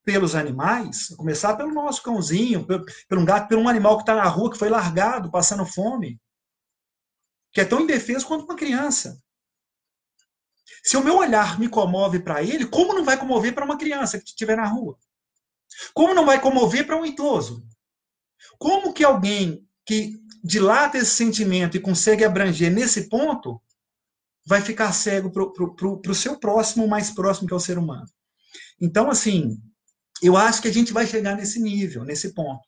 pelos animais, a começar pelo nosso cãozinho, por um gato, por um animal que está na rua, que foi largado, passando fome, que é tão indefeso quanto uma criança. Se o meu olhar me comove para ele, como não vai comover para uma criança que estiver na rua? Como não vai comover para um idoso? Como que alguém que dilata esse sentimento e consegue abranger nesse ponto vai ficar cego para o seu próximo, o mais próximo que é o ser humano? Então, assim, eu acho que a gente vai chegar nesse nível, nesse ponto.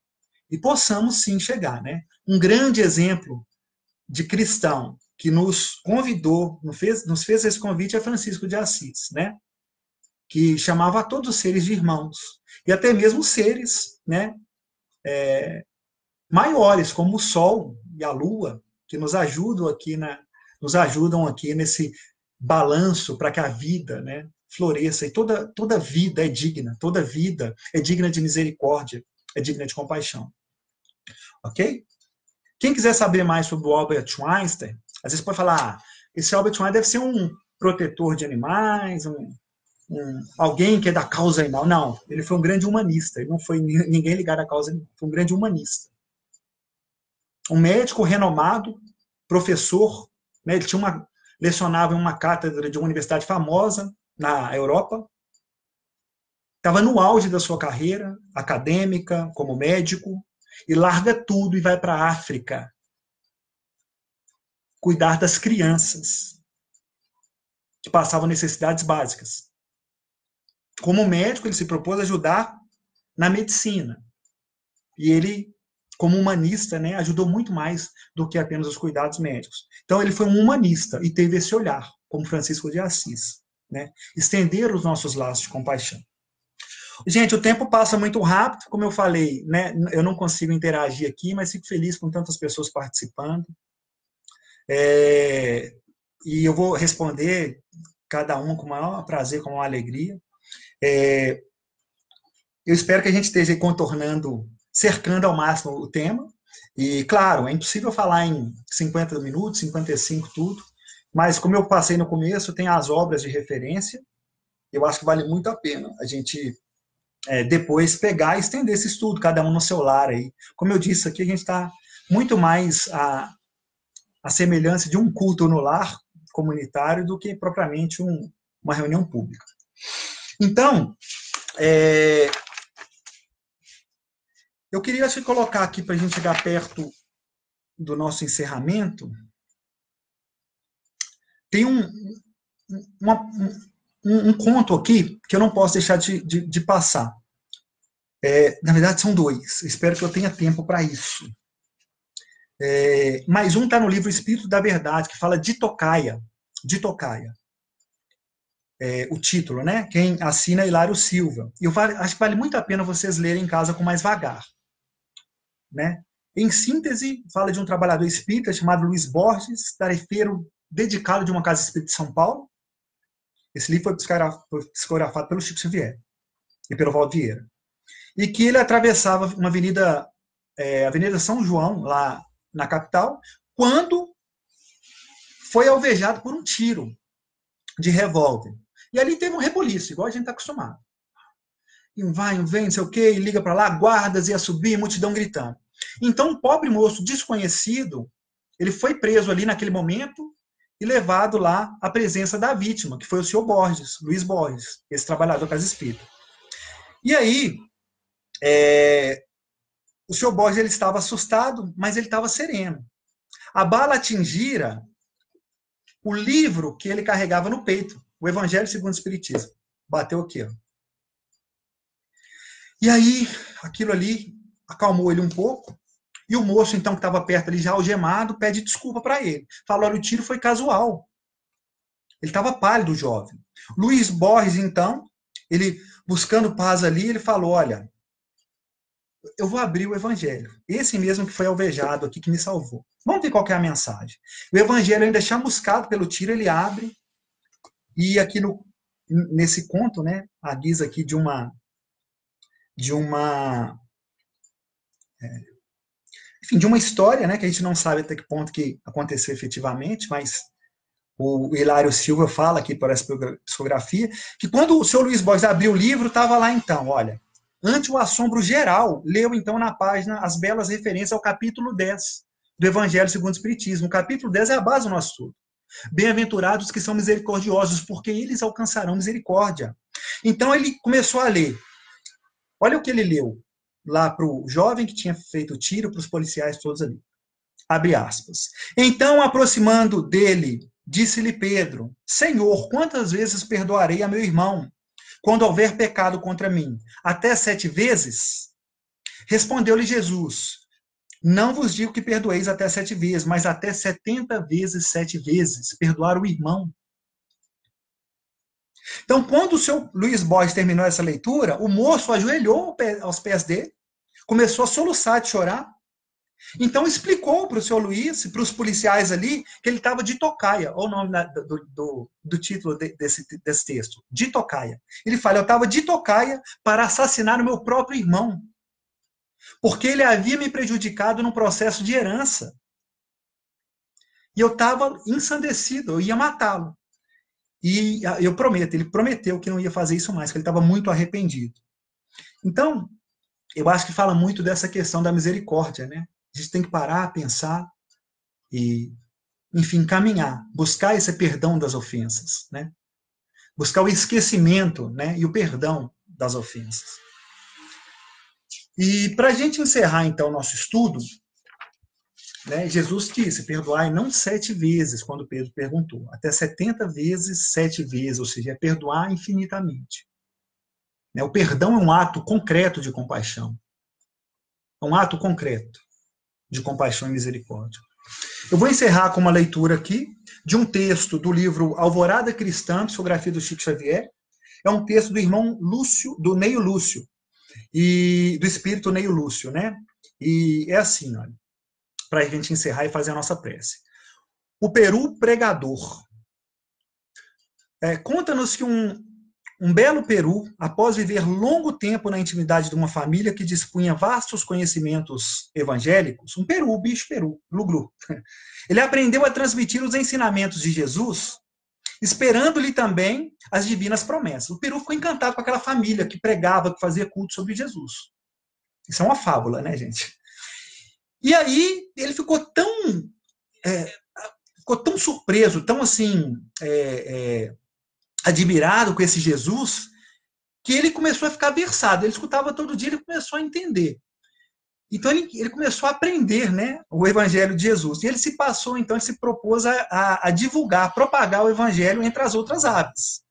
E possamos sim chegar, né? Um grande exemplo de cristão que nos convidou, nos fez esse convite é Francisco de Assis, né? Que chamava a todos os seres de irmãos. E até mesmo seres, né? Maiores, como o Sol e a Lua, que nos ajudam aqui nesse balanço para que a vida, né, floresça. E toda vida é digna, toda vida é digna de misericórdia, é digna de compaixão. Ok? Quem quiser saber mais sobre o Albert Einstein, às vezes pode falar, esse Albert Einstein deve ser um protetor de animais, alguém que é da causa animal. Não, ele foi um grande humanista, ele não foi ninguém ligado à causa animal, foi um grande humanista. Um médico renomado, professor, né, ele lecionava em uma cátedra de uma universidade famosa na Europa, estava no auge da sua carreira acadêmica, como médico, e larga tudo e vai para a África cuidar das crianças que passavam necessidades básicas. Como médico, ele se propôs a ajudar na medicina. E ele, como humanista, né, ajudou muito mais do que apenas os cuidados médicos. Então, ele foi um humanista e teve esse olhar, como Francisco de Assis, né? Estender os nossos laços de compaixão. Gente, o tempo passa muito rápido, como eu falei, né? Eu não consigo interagir aqui, mas fico feliz com tantas pessoas participando. E eu vou responder cada um com o maior prazer, com a maior alegria. Eu espero que a gente esteja contornando, cercando ao máximo o tema. E, claro, é impossível falar em 50 minutos, 55, tudo. Mas, como eu passei no começo, tem as obras de referência. Eu acho que vale muito a pena a gente depois pegar e estender esse estudo, cada um no seu lar aí. Como eu disse aqui, a gente está muito mais a semelhança de um culto no lar comunitário do que propriamente uma reunião pública. Então, eu queria te colocar aqui para a gente chegar perto do nosso encerramento. Tem um conto aqui que eu não posso deixar de passar. Na verdade, são dois. Espero que eu tenha tempo para isso. Mas um está no livro Espírito da Verdade, que fala de Tocaia. De Tocaia. O título, né? Quem assina é Hilário Silva. E acho que vale muito a pena vocês lerem em casa com mais vagar. Né? Em síntese, fala de um trabalhador espírita chamado Luiz Borges, tarefeiro dedicado de uma casa espírita de São Paulo. Esse livro foi psicografado pelo Chico Xavier. e pelo Valdo Vieira. E que ele atravessava uma avenida, Avenida São João, lá na capital, quando foi alvejado por um tiro de revólver. E ali teve um rebuliço, igual a gente está acostumado. E um vai, um vem, não sei o quê, e liga para lá, guardas ia subir, multidão gritando. Então, um pobre moço desconhecido, ele foi preso ali naquele momento e levado lá à presença da vítima, que foi o senhor Borges, Luiz Borges, esse trabalhador casa espírita. E aí, o senhor Borges ele estava assustado, mas ele estava sereno. A bala atingira o livro que ele carregava no peito, o Evangelho segundo o Espiritismo. Bateu aqui, ó. E aí, aquilo ali acalmou ele um pouco, e o moço, então, que estava perto ali, já algemado, pede desculpa para ele. Fala, olha, o tiro foi casual. Ele estava pálido, o jovem. Luiz Borges, então, ele, buscando paz ali, ele falou, olha, eu vou abrir o Evangelho. Esse mesmo que foi alvejado aqui, que me salvou. Vamos ver qual que é a mensagem. O Evangelho, ainda chamuscado pelo tiro, ele abre, e aqui nesse conto, né, a guisa aqui de uma história, né, que a gente não sabe até que ponto que aconteceu efetivamente, mas o Hilário Silva fala aqui por essa psicografia, que quando o senhor Luiz Borges abriu o livro, estava lá então, olha, ante o assombro geral, leu então na página as belas referências ao capítulo 10 do Evangelho segundo o Espiritismo. O capítulo 10 é a base do nosso estudo. Bem-aventurados que são misericordiosos, porque eles alcançarão misericórdia. Então ele começou a ler. Olha o que ele leu lá para o jovem que tinha feito o tiro, para os policiais todos ali. Abre aspas. Então, aproximando dele, disse-lhe Pedro, Senhor, quantas vezes perdoarei a meu irmão, quando houver pecado contra mim? Até 7 vezes? Respondeu-lhe Jesus, não vos digo que perdoeis até 7 vezes, mas até 70 vezes 7 vezes, perdoar o irmão. Então, quando o seu Luiz Borges terminou essa leitura, o moço ajoelhou aos pés dele, começou a soluçar de chorar. Então, explicou para o seu Luiz, para os policiais ali, que ele estava de tocaia. Olha o nome do título desse texto, de tocaia. Ele fala, eu estava de tocaia para assassinar o meu próprio irmão, porque ele havia me prejudicado num processo de herança. E eu estava ensandecido, eu ia matá-lo. E eu prometo, ele prometeu que não ia fazer isso mais, que ele estava muito arrependido. Então, eu acho que fala muito dessa questão da misericórdia, né? A gente tem que parar, pensar e, enfim, caminhar, buscar esse perdão das ofensas, né? Buscar o esquecimento, né? E o perdão das ofensas. E para a gente encerrar, então, o nosso estudo, né, Jesus disse, perdoai não 7 vezes, quando Pedro perguntou, até 70 vezes 7 vezes, ou seja, é perdoar infinitamente. Né, o perdão é um ato concreto de compaixão. É um ato concreto de compaixão e misericórdia. Eu vou encerrar com uma leitura aqui de um texto do livro Alvorada Cristã, psicografia do Chico Xavier. É um texto do irmão Lúcio, do Neio Lúcio, e do espírito Neio Lúcio, né? E é assim, olha, para a gente encerrar e fazer a nossa prece. O Peru pregador. Conta-nos que um belo Peru, após viver longo tempo na intimidade de uma família que dispunha vastos conhecimentos evangélicos, um Peru, bicho Peru, glu-glu, ele aprendeu a transmitir os ensinamentos de Jesus, esperando-lhe também as divinas promessas. O Peru ficou encantado com aquela família que pregava, que fazia culto sobre Jesus. Isso é uma fábula, né, gente? E aí ele ficou tão surpreso, tão assim, admirado com esse Jesus, que ele começou a ficar versado. Ele escutava todo dia, ele começou a entender. Então ele começou a aprender, né, o Evangelho de Jesus. E ele se passou, então, ele se propôs a divulgar, a propagar o Evangelho entre as outras aves.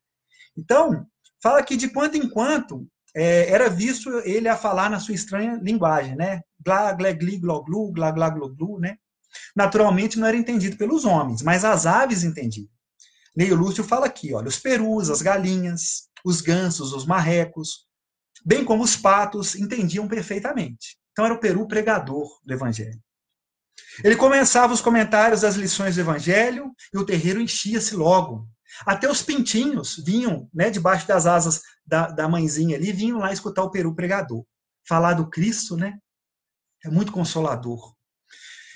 Então, fala que de quando em quando era visto ele a falar na sua estranha linguagem, né? Glá, glé, gli, gló, glu, glá, glá, gló, glu, né? Naturalmente não era entendido pelos homens, mas as aves entendiam. Neio Lúcio fala aqui, olha, os perus, as galinhas, os gansos, os marrecos, bem como os patos, entendiam perfeitamente. Então era o Peru pregador do Evangelho. Ele começava os comentários das lições do Evangelho e o terreiro enchia-se logo. Até os pintinhos vinham, né, debaixo das asas da mãezinha ali, vinham lá escutar o peru pregador. Falar do Cristo, né? É muito consolador.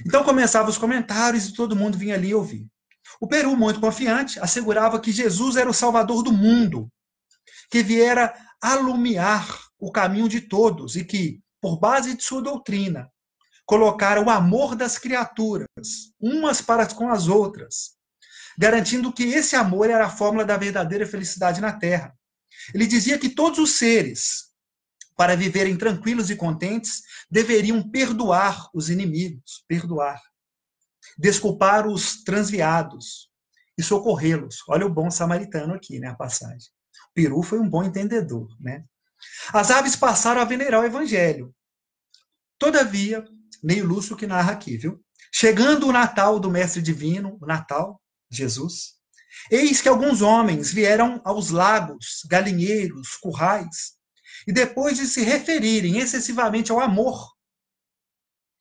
Então começavam os comentários e todo mundo vinha ali ouvir. O peru, muito confiante, assegurava que Jesus era o Salvador do mundo, que viera alumiar o caminho de todos e que, por base de sua doutrina, colocara o amor das criaturas, umas para com as outras, garantindo que esse amor era a fórmula da verdadeira felicidade na Terra. Ele dizia que todos os seres, para viverem tranquilos e contentes, deveriam perdoar os inimigos, desculpar os transviados e socorrê-los. Olha o bom samaritano aqui, né, a passagem. O peru foi um bom entendedor, né? As aves passaram a venerar o evangelho. Todavia, Neio Lúcio que narra aqui, viu? Chegando o Natal do Mestre Divino, o Natal, Jesus, eis que alguns homens vieram aos lagos, galinheiros, currais, e depois de se referirem excessivamente ao amor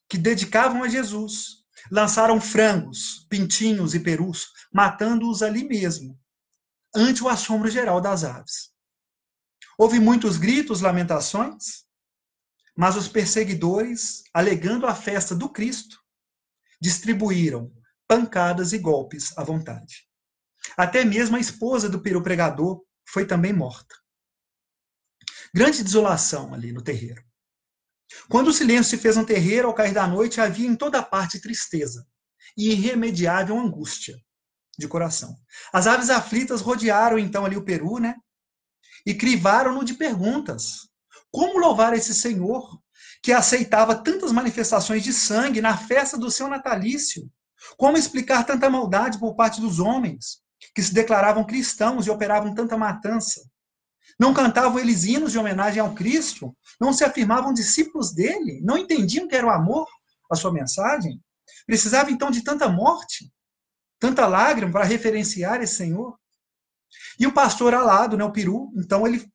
que dedicavam a Jesus, lançaram frangos, pintinhos e perus, matando-os ali mesmo, ante o assombro geral das aves. Houve muitos gritos, lamentações, mas os perseguidores, alegando a festa do Cristo, distribuíram pancadas e golpes à vontade. Até mesmo a esposa do peru pregador foi também morta. Grande desolação ali no terreiro. Quando o silêncio se fez no terreiro, ao cair da noite, havia em toda parte tristeza e irremediável angústia de coração. As aves aflitas rodearam então ali o peru, né? E crivaram-no de perguntas. Como louvar esse Senhor que aceitava tantas manifestações de sangue na festa do seu natalício? Como explicar tanta maldade por parte dos homens que se declaravam cristãos e operavam tanta matança? Não cantavam eles hinos de homenagem ao Cristo? Não se afirmavam discípulos dele? Não entendiam que era o amor a sua mensagem? Precisava então de tanta morte, tanta lágrima para referenciar esse Senhor? E o pastor alado, né, o peru, então ele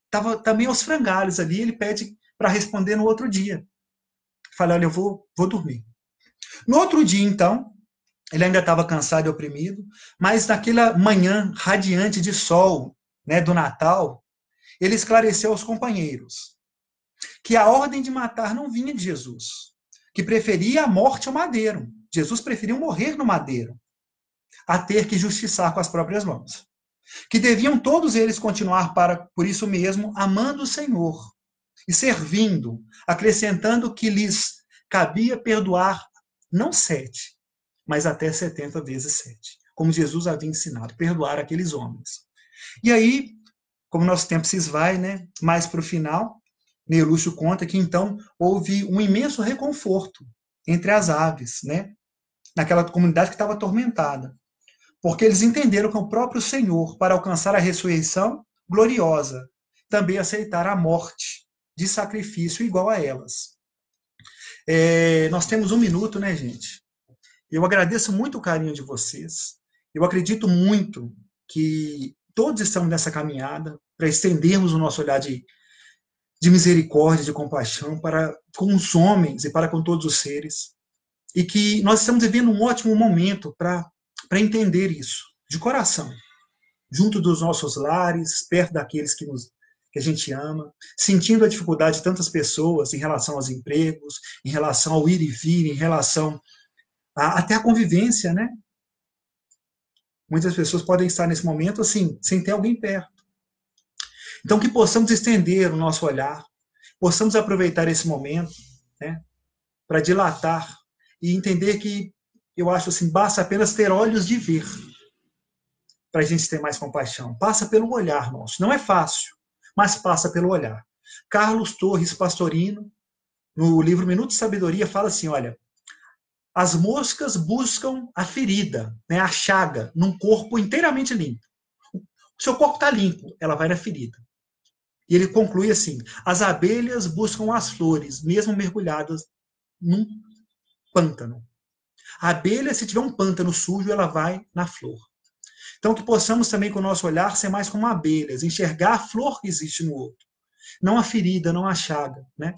estava também aos frangalhos ali, ele pede para responder no outro dia. Fala, olha, eu vou dormir. No outro dia, então, ele ainda estava cansado e oprimido, mas naquela manhã radiante de sol, né, do Natal, ele esclareceu aos companheiros que a ordem de matar não vinha de Jesus, que preferia a morte ao madeiro. Jesus preferia morrer no madeiro, a ter que justiçar com as próprias mãos. Que deviam todos eles continuar por isso mesmo, amando o Senhor e servindo, acrescentando que lhes cabia perdoar não 7, mas até 70 vezes 7, como Jesus havia ensinado, perdoar aqueles homens. E aí, como nosso tempo se esvai, né, mais para o final, Neio Lúcio conta que então houve um imenso reconforto entre as aves, né, naquela comunidade que estava atormentada. Porque eles entenderam que o próprio Senhor, para alcançar a ressurreição gloriosa, também aceitara a morte de sacrifício igual a elas. Nós temos 1 minuto, né, gente? Eu agradeço muito o carinho de vocês. Eu acredito muito que todos estamos nessa caminhada para estendermos o nosso olhar de misericórdia, de compaixão para com os homens e para com todos os seres. E que nós estamos vivendo um ótimo momento para entender isso, de coração, junto dos nossos lares, perto daqueles que a gente ama, sentindo a dificuldade de tantas pessoas em relação aos empregos, em relação ao ir e vir, em relação até a convivência, né? Muitas pessoas podem estar nesse momento assim, sem ter alguém perto. Então, que possamos estender o nosso olhar, possamos aproveitar esse momento, né, para dilatar e entender que, eu acho assim, basta apenas ter olhos de ver para a gente ter mais compaixão. Passa pelo olhar nosso. Não é fácil, mas passa pelo olhar. Carlos Torres Pastorino, no livro Minuto de Sabedoria, fala assim, olha, as moscas buscam a ferida, né, a chaga, num corpo inteiramente limpo. O seu corpo está limpo, ela vai na ferida. E ele conclui assim, as abelhas buscam as flores, mesmo mergulhadas num pântano. A abelha, se tiver um pântano sujo, ela vai na flor. Então, que possamos também, com o nosso olhar, ser mais como abelhas, enxergar a flor que existe no outro. Não a ferida, não a chaga, né?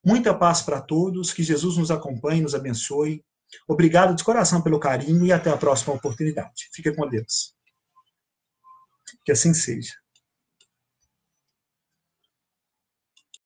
Muita paz para todos, que Jesus nos acompanhe, nos abençoe. Obrigado de coração pelo carinho e até a próxima oportunidade. Fique com Deus. Que assim seja.